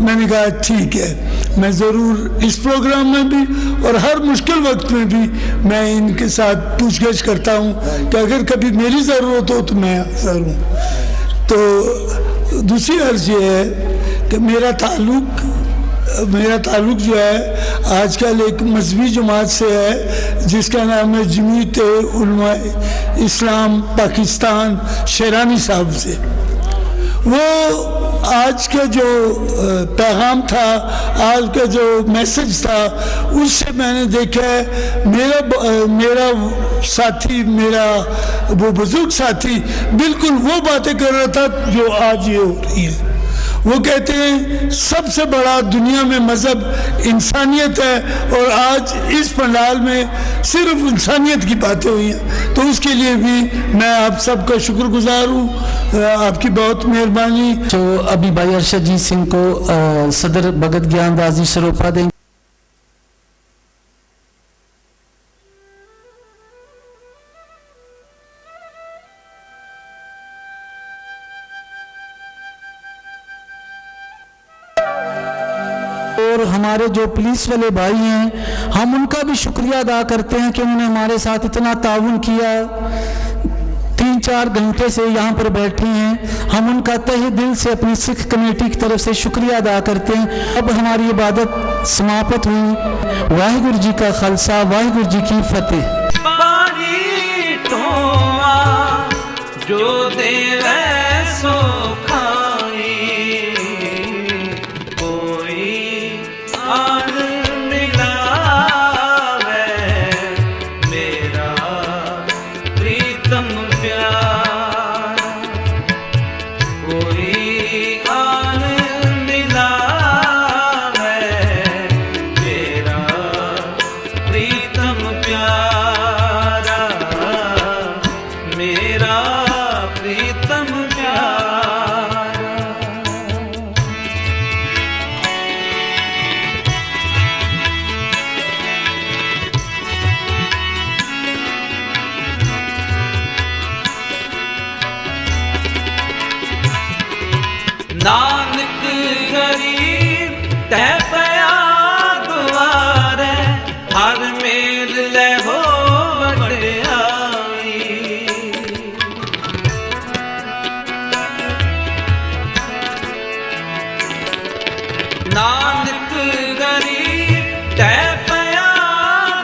मैंने कहा ठीक है, मैं ज़रूर इस प्रोग्राम में भी और हर मुश्किल वक्त में भी मैं इनके साथ पूछगछ करता हूँ कि अगर कभी मेरी ज़रूरत हो तो मैं हाज़िर हूँ। तो दूसरी अर्ज़ ये है कि मेरा ताल्लुक़ जो है आजकल एक मजहबी जमात से है जिसका नाम है जमीयत उलमा इस्लाम पाकिस्तान, शेरानी साहब से। वो आज का जो पैगाम था, आज का जो मैसेज था, उससे मैंने देखा है मेरा साथी, मेरा वो बुजुर्ग साथी बिल्कुल वो बातें कर रहा था जो आज ये हो रही है। वो कहते हैं सबसे बड़ा दुनिया में मज़हब इंसानियत है और आज इस पंडाल में सिर्फ इंसानियत की बातें हुई हैं। तो उसके लिए भी मैं आप सबका शुक्रगुजार हूँ, आपकी बहुत मेहरबानी। तो अभी भाई अरशद जी सिंह को सदर भगत ज्ञानदास जी सरोपा देंगे। और हमारे जो पुलिस वाले भाई हैं, हम उनका भी शुक्रिया अदा करते हैं कि उन्होंने हमारे साथ इतना ताउन किया। 3-4 घंटे से यहाँ पर बैठे हैं, हम उनका तहे दिल से अपनी सिख कमेटी की तरफ से शुक्रिया अदा करते हैं। अब हमारी इबादत समाप्त हुई। वाहिगुरु जी का खालसा, वाहिगुरु जी की फतेह। पानी तो आ जो देवे सो खाई, कोई आन मिलावे मेरा प्रीतम प्यार, कोई आन मिलावे मेरा प्रीतम प्यारा, मेरा प्रीतम नानक गरीब तै पया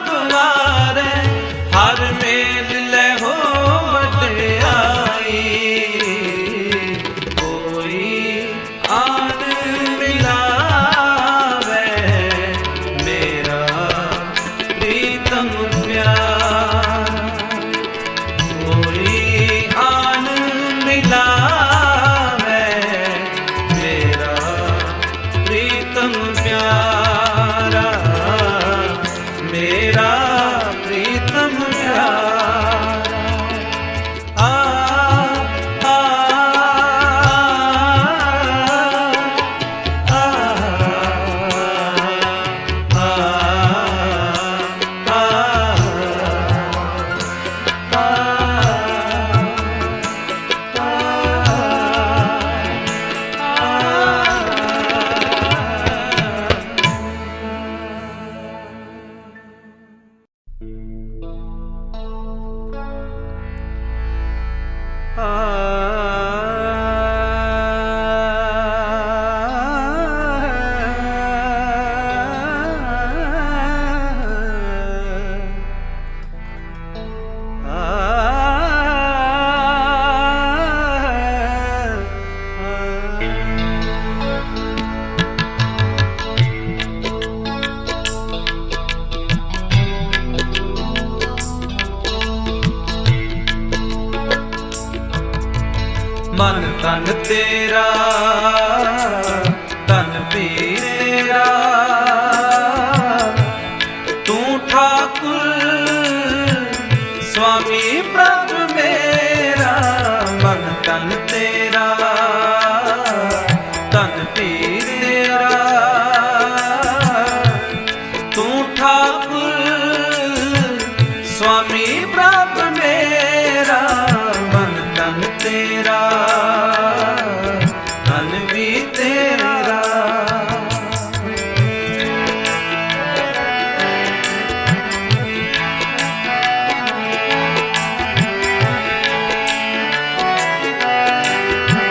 गुवारे हर मेल ले हो वड्याई कोई आन मिलावे मेरा प्रीतम प्यार कोई आन मिलावे मेरा प्रीतम प्यारा मेरा प्रीतम प्यारा आ आ आ मन तन तेरा